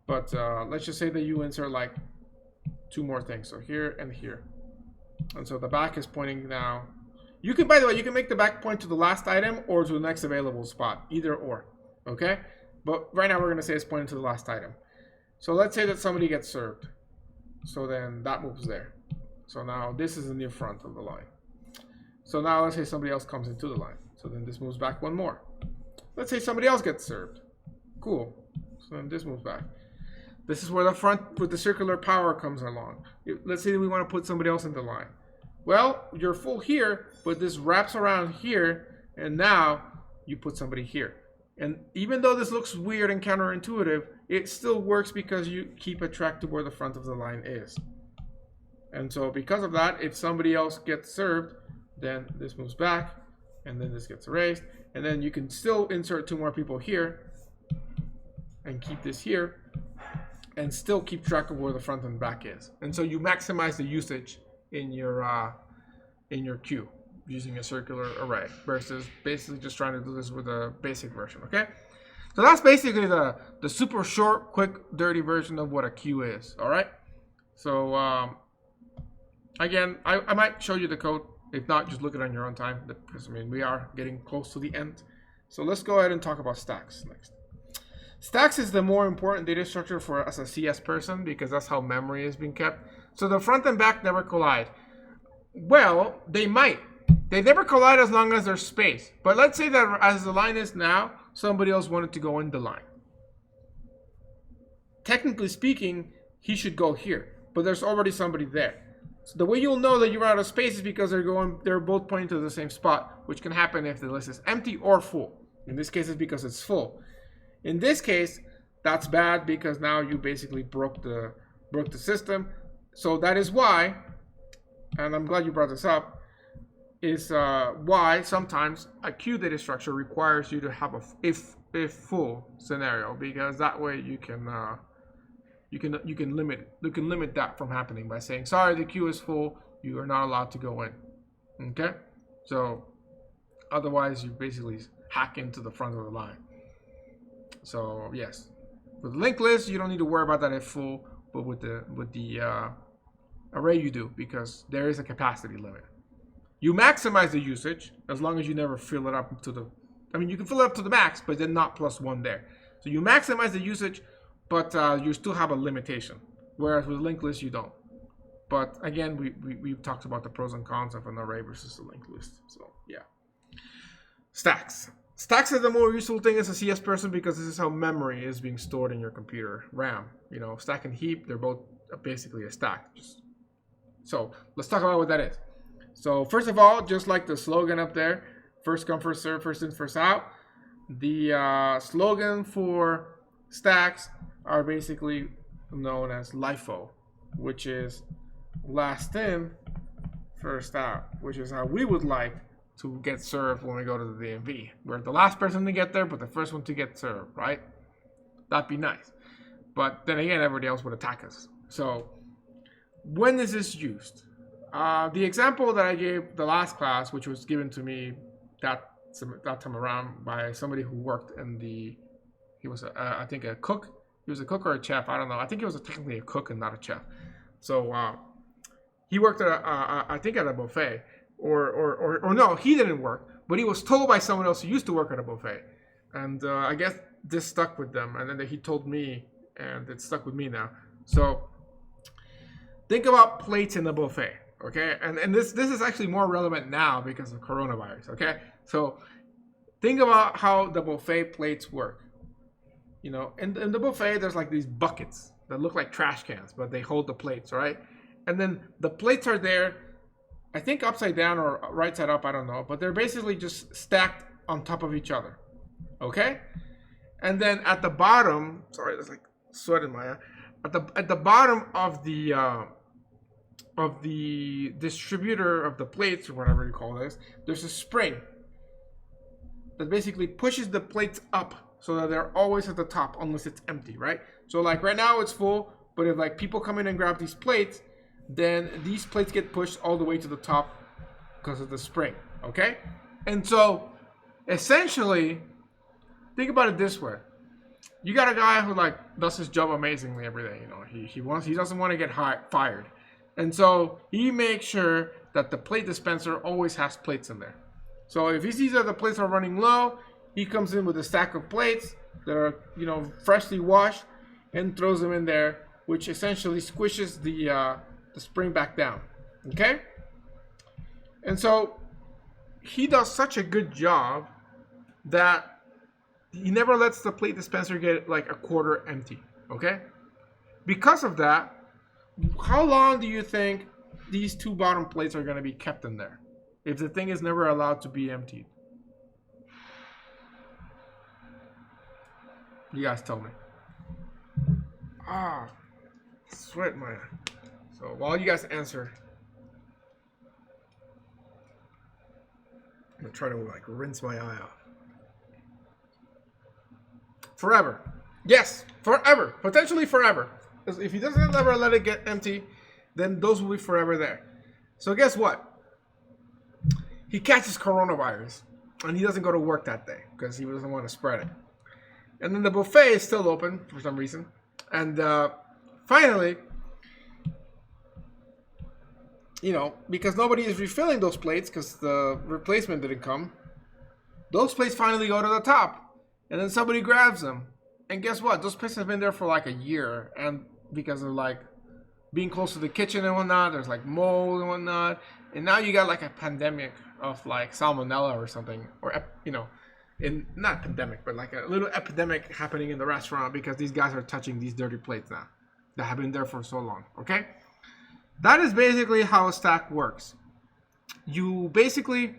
but let's just say that you insert like two more things, so here and here. And so the back is pointing now. You can, by the way, you can make the back point to the last item or to the next available spot, either or, okay? But right now we're going to say it's pointing to the last item. So let's say that somebody gets served. So then that moves there. So now this is the new front of the line. So now let's say somebody else comes into the line. So then this moves back one more. Let's say somebody else gets served. Cool. So then this moves back. This is where the front with the circular power comes along. Let's say we want to put somebody else in the line. Well, you're full here, but this wraps around here, and now you put somebody here. And even though this looks weird and counterintuitive, it still works because you keep a track to where the front of the line is. And so because of that, if somebody else gets served, then this moves back, and then this gets erased, and then you can still insert two more people here, and keep this here, and still keep track of where the front and back is. And so you maximize the usage in your queue using a circular array versus basically just trying to do this with a basic version, okay? So that's basically the super short, quick, dirty version of what a queue is, all right? So again, I might show you the code. If not, just look it on your own time, because we are getting close to the end. So let's go ahead and talk about stacks next. Stacks is the more important data structure for us as a CS person, because that's how memory is being kept. So the front and back never collide. Well, they might. They never collide as long as there's space. But let's say that as the line is now, somebody else wanted to go in the line. Technically speaking, he should go here, but there's already somebody there. So the way you'll know that you're out of space is because they're both pointing to the same spot, which can happen if the list is empty or full. In this case, it's because it's full. In this case, that's bad because now you basically broke the system. So that is why, and I'm glad you brought this up, is why sometimes a queue data structure requires you to have a if full scenario, because that way you can limit that from happening by saying, sorry, the queue is full, you are not allowed to go in. Okay, so otherwise you basically hack into the front of the line. So yes, with linked list you don't need to worry about that if full, but with the Array you do, because there is a capacity limit. You maximize the usage as long as you never fill it up to the, I mean, you can fill it up to the max, but then not +1 there. So you maximize the usage, but you still have a limitation. Whereas with linked list, you don't. But again, we've talked about the pros and cons of an array versus a linked list. So yeah. Stacks. Stacks is the more useful thing as a CS person, because this is how memory is being stored in your computer. RAM. You know, stack and heap, they're both basically a stack. So let's talk about what that is. So first of all, just like the slogan up there, first come, first serve, first in, first out. The slogan for stacks are basically known as LIFO, which is last in, first out, which is how we would like to get served when we go to the DMV. We're the last person to get there, but the first one to get served, right? That'd be nice. But then again, everybody else would attack us. So when is this used? The example that I gave the last class, which was given to me that time around by somebody who worked in the, he was I think a cook. He was a cook or a chef. I don't know. I think he was technically a cook and not a chef. So he worked at I think at a buffet, or no, he didn't work, but he was told by someone else who used to work at a buffet, and I guess this stuck with them, and then he told me, and it stuck with me now. So think about plates in a buffet. Okay, and this is actually more relevant now because of coronavirus. Okay, so think about how the buffet plates work. You know, in the buffet, there's like these buckets that look like trash cans, but they hold the plates, right? And then the plates are there, I think upside down or right side up, I don't know, but they're basically just stacked on top of each other. Okay, and then at the bottom, sorry, there's like sweat in my eye. At the bottom of the distributor of the plates, or whatever you call this, there's a spring that basically pushes the plates up so that they're always at the top unless it's empty, right? So like right now it's full, but if like people come in and grab these plates, then these plates get pushed all the way to the top because of the spring, okay? And so essentially, think about it this way. You got a guy who like does his job amazingly every day, you know, he doesn't want to get fired. And so he makes sure that the plate dispenser always has plates in there. So if he sees that the plates are running low, he comes in with a stack of plates that are, you know, freshly washed and throws them in there, which essentially squishes the spring back down. Okay? And so he does such a good job that he never lets the plate dispenser get like a quarter empty. Okay? Because of that, how long do you think these two bottom plates are going to be kept in there if the thing is never allowed to be emptied? You guys tell me. Sweat, man. So while you guys answer, I'm going to try to like rinse my eye off. Forever. Yes, forever. Potentially forever. If he doesn't ever let it get empty, then those will be forever there. So guess what? He catches coronavirus, and he doesn't go to work that day because he doesn't want to spread it. And then the buffet is still open for some reason. And finally, you know, because nobody is refilling those plates because the replacement didn't come, those plates finally go to the top. And then somebody grabs them. And guess what? Those plates have been there for like a year. And because of like being close to the kitchen and whatnot, there's like mold and whatnot. And now you got like a pandemic of like salmonella or something. Or, you know, not pandemic, but like a little epidemic happening in the restaurant because these guys are touching these dirty plates now that have been there for so long. Okay? That is basically how a stack works. You basically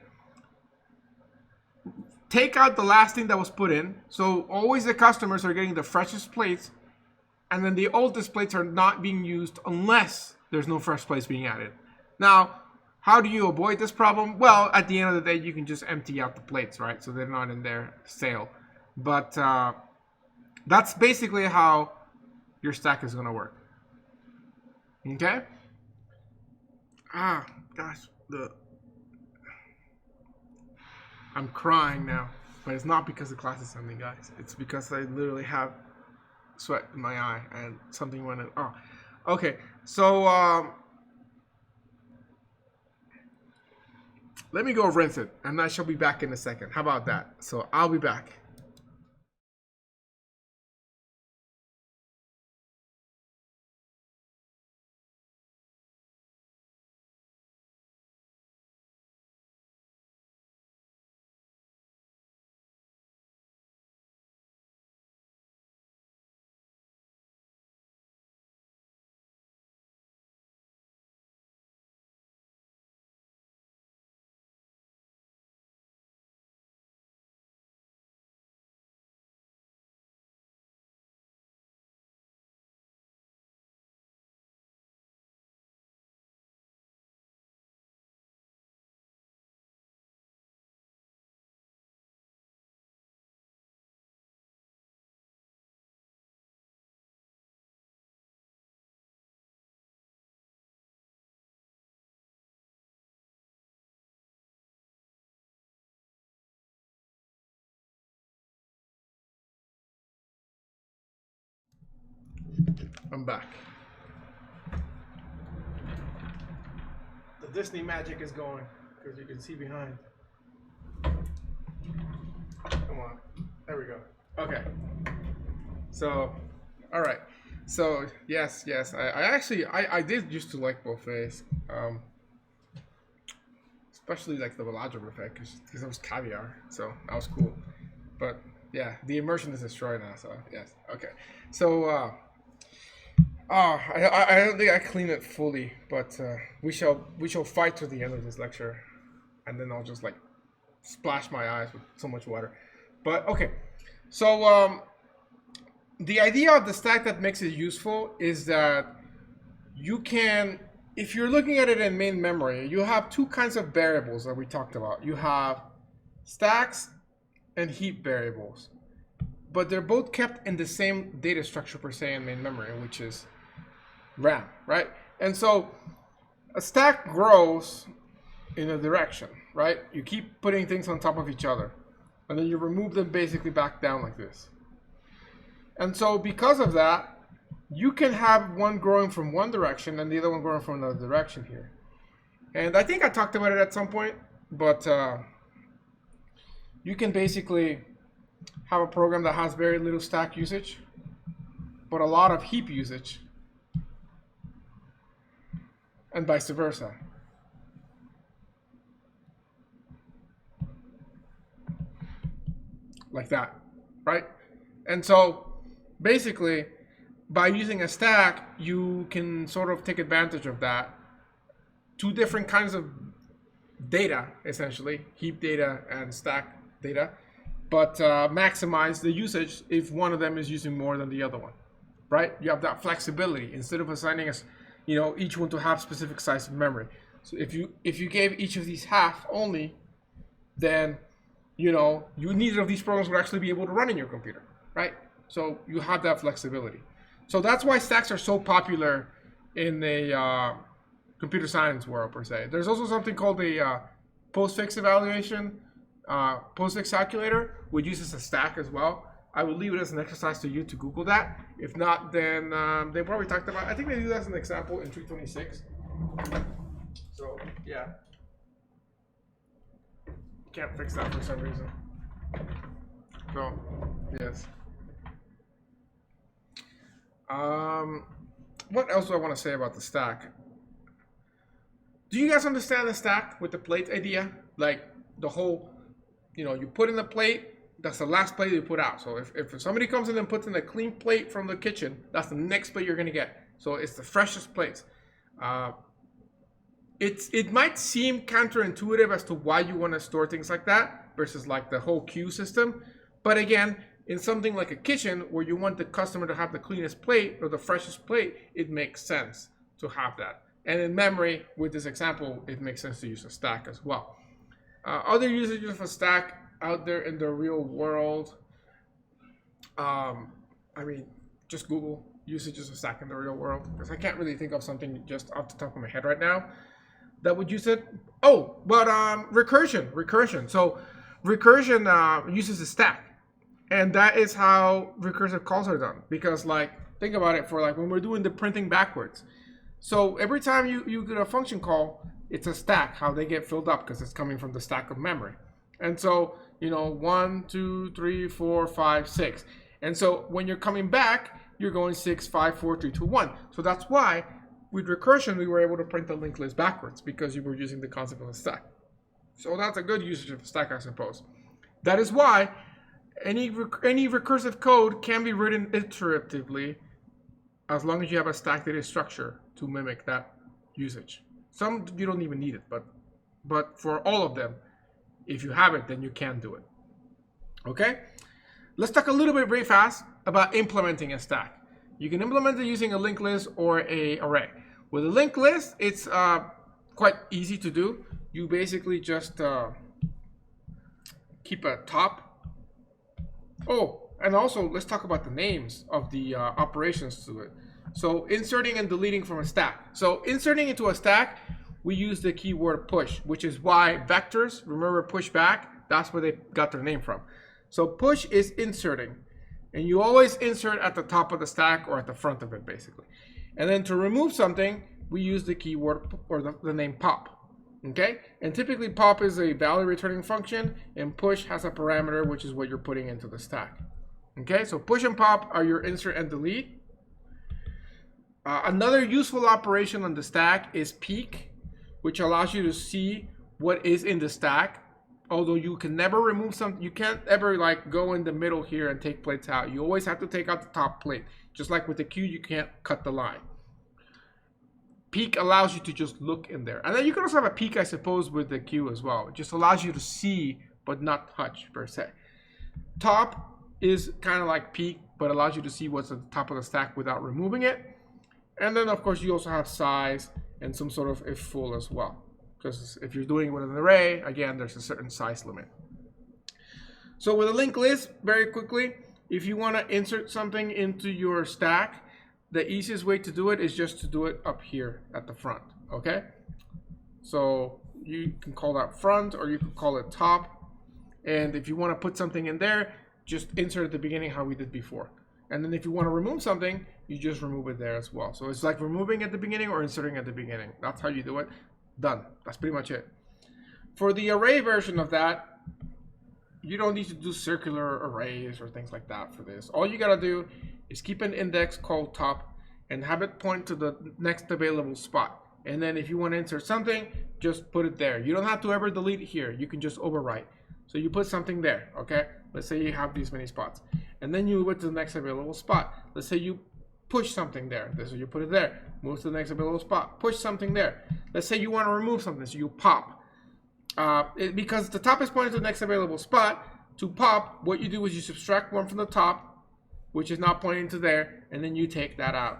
take out the last thing that was put in. So always the customers are getting the freshest plates, and then the oldest plates are not being used unless there's no fresh plates being added. Now, how do you avoid this problem? Well, at the end of the day, you can just empty out the plates, right? So they're not in their sale. But that's basically how your stack is going to work. Okay? Gosh. I'm crying now. But it's not because the class is ending, guys. It's because I literally have sweat in my eye and something went in. Oh, okay. So, let me go rinse it, and I shall be back in a second. How about that? So I'll be back. I'm back. The Disney magic is going, because you can see behind. Come on. There we go. Okay. So, all right. So, yes. I did used to like buffets. Especially like the Bellagio buffet, because it was caviar. So, that was cool. But, yeah, the immersion is destroyed now. So, yes. Okay. So, I don't think I clean it fully, but we shall fight to the end of this lecture, and then I'll just like splash my eyes with so much water. But okay, so the idea of the stack that makes it useful is that you can, if you're looking at it in main memory, you have two kinds of variables that we talked about. You have stacks and heap variables, but they're both kept in the same data structure per se in main memory, which is RAM, right? And so a stack grows in a direction, right? You keep putting things on top of each other, and then you remove them basically back down like this. And so because of that, you can have one growing from one direction and the other one growing from another direction here. And I think I talked about it at some point, but you can basically have a program that has very little stack usage, but a lot of heap usage, and vice versa. Like that, right? And so basically, by using a stack, you can sort of take advantage of that. Two different kinds of data, essentially, heap data and stack data, but maximize the usage if one of them is using more than the other one, right? You have that flexibility instead of assigning us, each one to have specific size of memory. So if you gave each of these half only, then neither of these programs would actually be able to run in your computer, right? So you have that flexibility. So that's why stacks are so popular in the computer science world per se. There's also something called the postfix evaluation, postfix calculator, which uses a stack as well. I will leave it as an exercise to you to Google that. If not, then they probably talked about, I think they do that as an example in 326. So yeah. Can't fix that for some reason. So, yes. What else do I want to say about the stack? Do you guys understand the stack with the plate idea? Like the whole, you put in the plate, that's the last plate you put out. So if somebody comes in and puts in a clean plate from the kitchen, that's the next plate you're going to get. So it's the freshest plates. It might seem counterintuitive as to why you want to store things like that versus like the whole queue system. But again, in something like a kitchen where you want the customer to have the cleanest plate or the freshest plate, it makes sense to have that. And in memory, with this example, it makes sense to use a stack as well. Other usages of a stack out there in the real world, just Google usages of stack in the real world, because I can't really think of something just off the top of my head right now that would use it. Oh, but recursion. So recursion uses a stack, and that is how recursive calls are done. Because think about it, for when we're doing the printing backwards. So every time you get a function call, it's a stack, how they get filled up, because it's coming from the stack of memory. And so, you know, 1, 2, 3, 4, 5, 6. And so when you're coming back, you're going 6, 5, 4, 3, 2, 1. So that's why with recursion, we were able to print the linked list backwards, because you were using the concept of a stack. So that's a good usage of a stack, I suppose. That is why any recursive code can be written iteratively, as long as you have a stack data structure to mimic that usage. Some you don't even need it, but for all of them, if you have it, then you can do it. Okay? Let's talk a little bit very fast about implementing a stack. You can implement it using a linked list or an array. With a linked list, it's quite easy to do. You basically just keep a top. Oh, and also let's talk about the names of the operations to it. So inserting and deleting from a stack. So inserting into a stack, we use the keyword push, which is why vectors, remember push back, that's where they got their name from. So push is inserting, and you always insert at the top of the stack or at the front of it, basically. And then to remove something, we use the keyword or the name pop. Okay, and typically pop is a value returning function, and push has a parameter, which is what you're putting into the stack. Okay, so push and pop are your insert and delete. Another useful operation on the stack is peek, which allows you to see what is in the stack. Although you can never remove something, you can't ever like go in the middle here and take plates out. You always have to take out the top plate. Just like with the queue, you can't cut the line. Peek allows you to just look in there. And then you can also have a peek, I suppose, with the queue as well. It just allows you to see, but not touch per se. Top is kind of like peek, but allows you to see what's at the top of the stack without removing it. And then, of course, you also have size and some sort of if full as well. Because if you're doing it with an array, again, there's a certain size limit. So with a linked list, very quickly, if you want to insert something into your stack, the easiest way to do it is just to do it up here at the front, okay? So you can call that front, or you can call it top. And if you want to put something in there, just insert at the beginning how we did before. And then if you want to remove something, you just remove it there as well. So it's like removing at the beginning or inserting at the beginning. That's how you do it. Done. That's pretty much it. For the array version of that, you don't need to do circular arrays or things like that for this. All you gotta do is keep an index called top and have it point to the next available spot. And then if you want to insert something, just put it there. You don't have to ever delete it here. You can just overwrite. So you put something there, okay? Let's say you have these many spots. And then you move it to the next available spot. Let's say you push something there. So you put it there. Move to the next available spot. Push something there. Let's say you want to remove something, so you pop. Because the top is pointing to the next available spot, to pop, what you do is you subtract one from the top, which is not pointing to there, and then you take that out.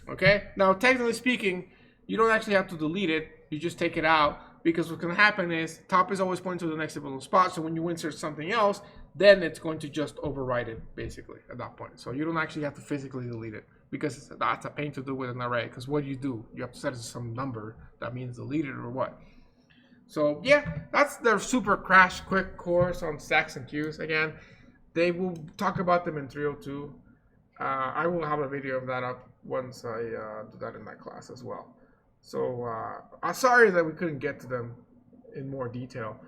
Okay? Now, technically speaking, you don't actually have to delete it. You just take it out, because what's going to happen is top is always pointing to the next available spot, so when you insert something else, then it's going to just overwrite it, basically, at that point. So you don't actually have to physically delete it, because that's a pain to do with an array, because what do? You have to set it to some number that means delete it or what. So yeah, that's their super crash quick course on stacks and queues. Again, they will talk about them in 302. I will have a video of that up once I do that in that class as well. So I'm sorry that we couldn't get to them in more detail,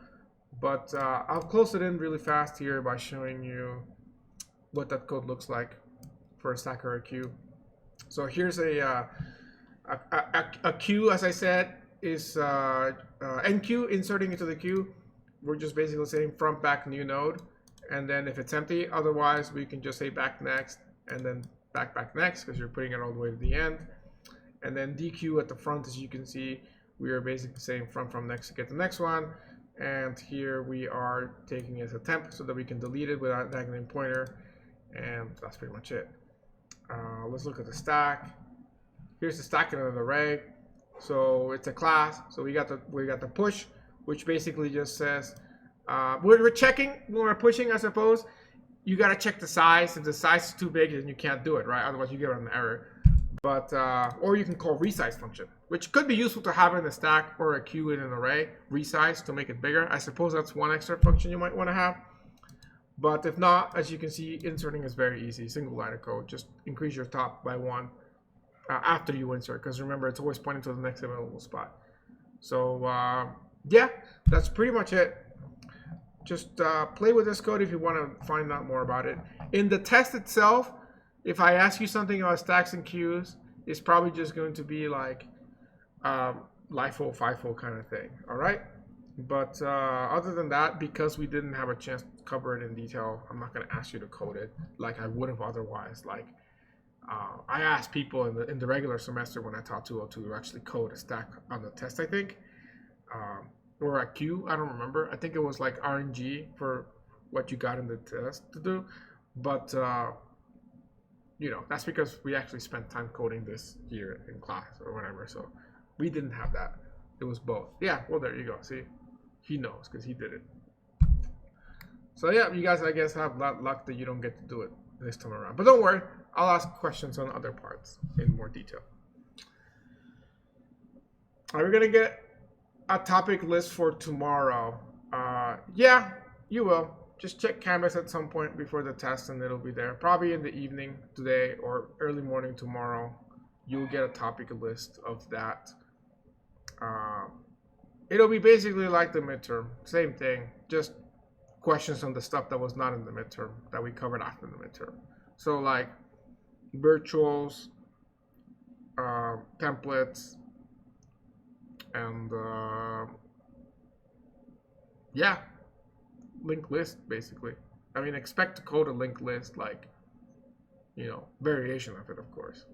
but I'll close it in really fast here by showing you what that code looks like for a stack or a queue. So here's a queue, as I said, is enqueue, inserting into the queue. We're just basically saying front, back, new node, and then if it's empty, otherwise we can just say back next and then back next, because you're putting it all the way to the end. And then dequeue at the front, as you can see, we are basically saying front from next to get the next one, and here we are taking it as a temp so that we can delete it without dangling pointer, and that's pretty much it. Let's look at the stack. Here's the stack in an array. So it's a class. So we got the push, which basically just says we're checking when we're pushing, I suppose. You got to check the size. If the size is too big, then you can't do it, right? Otherwise, you get an error. But or you can call resize function, which could be useful to have in a stack or a queue in an array. Resize to make it bigger. I suppose that's one extra function you might want to have. But if not, as you can see, inserting is very easy. Single line of code. Just increase your top by 1 after you insert, because remember, it's always pointing to the next available spot. So yeah, that's pretty much it. Just play with this code if you want to find out more about it. In the test itself, if I ask you something about stacks and queues, it's probably just going to be like LIFO, FIFO kind of thing. All right. But other than that, because we didn't have a chance to cover it in detail, I'm not going to ask you to code it like I would have otherwise. Like I asked people in the regular semester when I taught 202 to actually code a stack on the test, I think. Or a queue, I don't remember. I think it was like RNG for what you got in the test to do. But, you know, that's because we actually spent time coding this year in class or whatever. So we didn't have that. It was both. Yeah, well, there you go. See, he knows because he did it. So, yeah, you guys, I guess, have luck that you don't get to do it this time around. But don't worry. I'll ask questions on other parts in more detail. Are we going to get a topic list for tomorrow? Yeah, you will. Just check Canvas at some point before the test and it'll be there. Probably in the evening today or early morning tomorrow. You'll get a topic list of that. It'll be basically like the midterm. Same thing. Just questions on the stuff that was not in the midterm that we covered after the midterm. So like virtuals, templates, and yeah, linked list basically. I mean, expect to code a linked list, like, you know, variation of it, of course.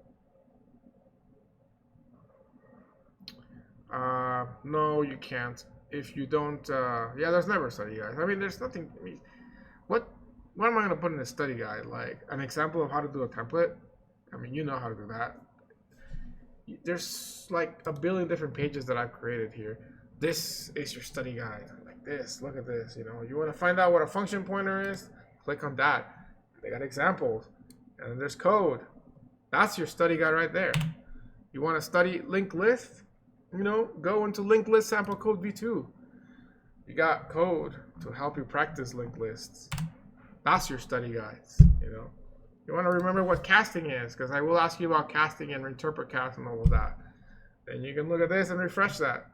No, you can't. If you don't, yeah, there's never a study guide. I mean, there's nothing. I mean, what am I gonna put in a study guide? Like an example of how to do a template? I mean, you know how to do that. There's like a billion different pages that I've created here. This is your study guide. Like this, look at this. You know, you want to find out what a function pointer is? Click on that. They got examples, and then there's code. That's your study guide right there. You want to study linked list? You know, go into linked list sample code v2. You got code to help you practice linked lists. That's your study guides. You know. You want to remember what casting is, because I will ask you about casting and interpret cast and all of that. Then you can look at this and refresh that.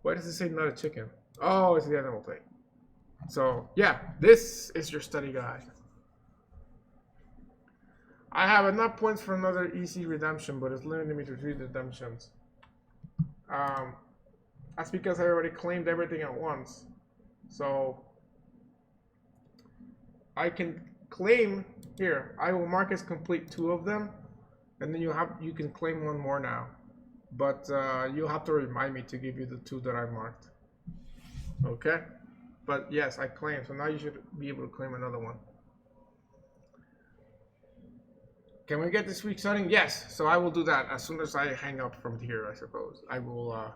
Why does it say not a chicken? Oh, it's the animal thing. So, yeah, this is your study guide. I have enough points for another easy redemption, but it's limiting me to 3 redemptions. That's because I already claimed everything at once. So, I can claim here. I will mark as complete 2 of them, and then you can claim 1 more now. But you'll have to remind me to give you the 2 that I marked. Okay? But yes, I claimed. So now you should be able to claim another one. Can we get this week's running? Yes. So I will do that as soon as I hang up from here, I suppose. I will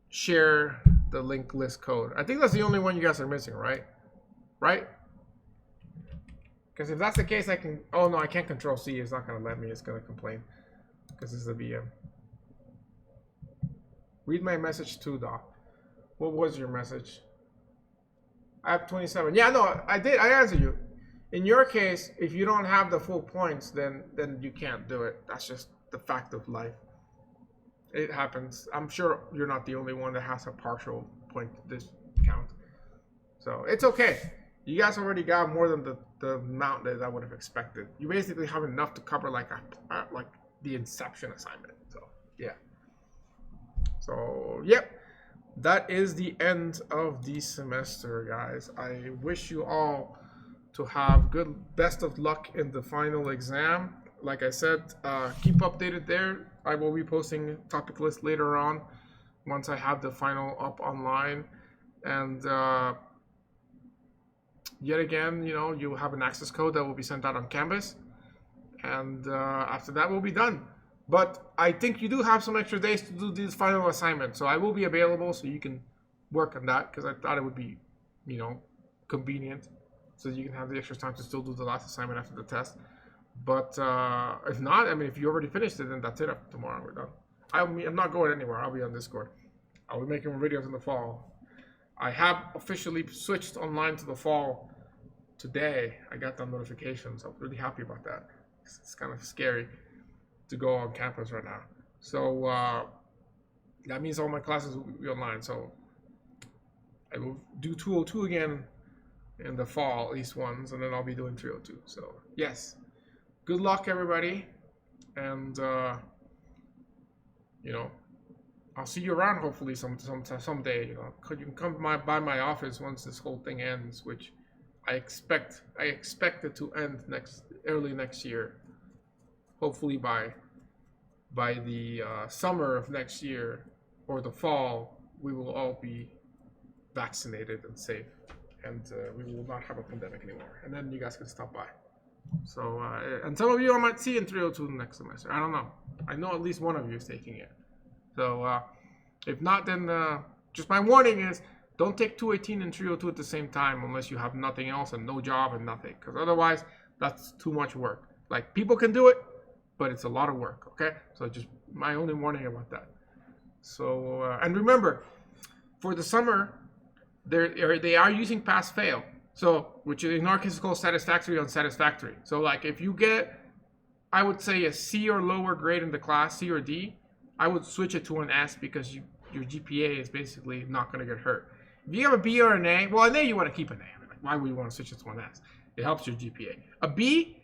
share the linked list code. I think that's the only one you guys are missing, right? Right? Because if that's the case, I can... Oh, no, I can't control C. It's not going to let me. It's going to complain. Because this is a VM. Read my message too, Doc. What was your message? I have 27. Yeah, no, I did. I answered you. In your case, if you don't have the full points, then you can't do it. That's just the fact of life. It happens. I'm sure you're not the only one that has a partial point discount. So it's okay. You guys already got more than the amount that I would have expected. You basically have enough to cover like the Inception assignment. So yeah. So yep. That is the end of the semester, guys. I wish you all to have best of luck in the final exam. Like I said, keep updated there. I will be posting topic list later on once I have the final up online. And yet again, you know, you have an access code that will be sent out on Canvas. And after that, we'll be done. But I think you do have some extra days to do this final assignment. So I will be available so you can work on that, because I thought it would be, you know, convenient. So you can have the extra time to still do the last assignment after the test. But if not, I mean, if you already finished it, then that's it. After tomorrow, we're done. I'm not going anywhere. I'll be on Discord. I'll be making videos in the fall. I have officially switched online to the fall today. I got that notification, so I'm really happy about that. It's kind of scary to go on campus right now. So that means all my classes will be online. So I will do 202 again in the fall, at least once, and then I'll be doing 302. So yes, good luck, everybody, and you know, I'll see you around hopefully someday. You know, you can come by my office once this whole thing ends, which I expect it to end early next year. Hopefully by the summer of next year or the fall, we will all be vaccinated and safe, and we will not have a pandemic anymore. And then you guys can stop by. So, and some of you I might see in 302 next semester. I don't know. I know at least one of you is taking it. So, if not, then just my warning is don't take 218 and 302 at the same time unless you have nothing else and no job and nothing. Because otherwise, that's too much work. Like, people can do it, but it's a lot of work, okay? So just my only warning about that. So, and remember, for the summer, they are using pass-fail. So, which in our case is called satisfactory, unsatisfactory. So like if you get, I would say a C or lower grade in the class, C or D, I would switch it to an S because your GPA is basically not going to get hurt. If you have a B or an A, well, an A you want to keep an A. Like, why would you want to switch it to an S? It helps your GPA. A B,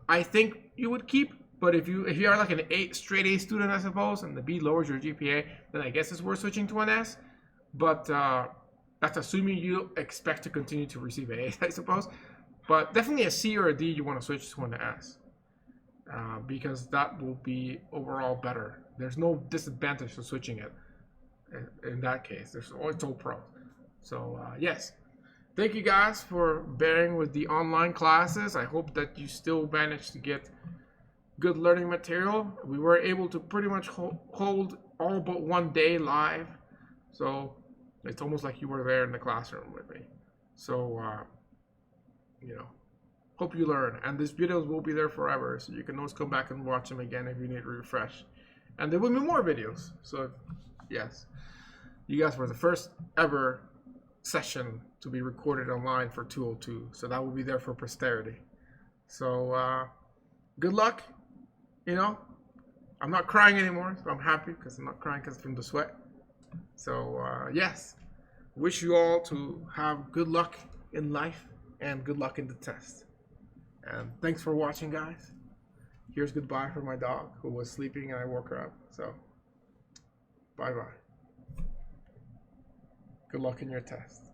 I think you would keep, but if you are like an straight A student, I suppose, and the B lowers your GPA, then I guess it's worth switching to an S. But that's assuming you expect to continue to receive A's, I suppose. But definitely a C or a D, you want to switch to an S. Because that will be overall better. There's no disadvantage to switching it in that case. It's all pros. So yes, thank you guys for bearing with the online classes. I hope that you still managed to get good learning material. We were able to pretty much hold all but one day live. So it's almost like you were there in the classroom with me. So, you know, hope you learn. And these videos will be there forever, so you can always come back and watch them again if you need to refresh. And there will be more videos. So, yes, you guys were the first ever session to be recorded online for 202. So that will be there for posterity. So, good luck. You know, I'm not crying anymore, so I'm happy because I'm not crying because from the sweat. So, yes, wish you all to have good luck in life and good luck in the test. And thanks for watching, guys. Here's goodbye for my dog who was sleeping and I woke her up. So, bye-bye. Good luck in your test.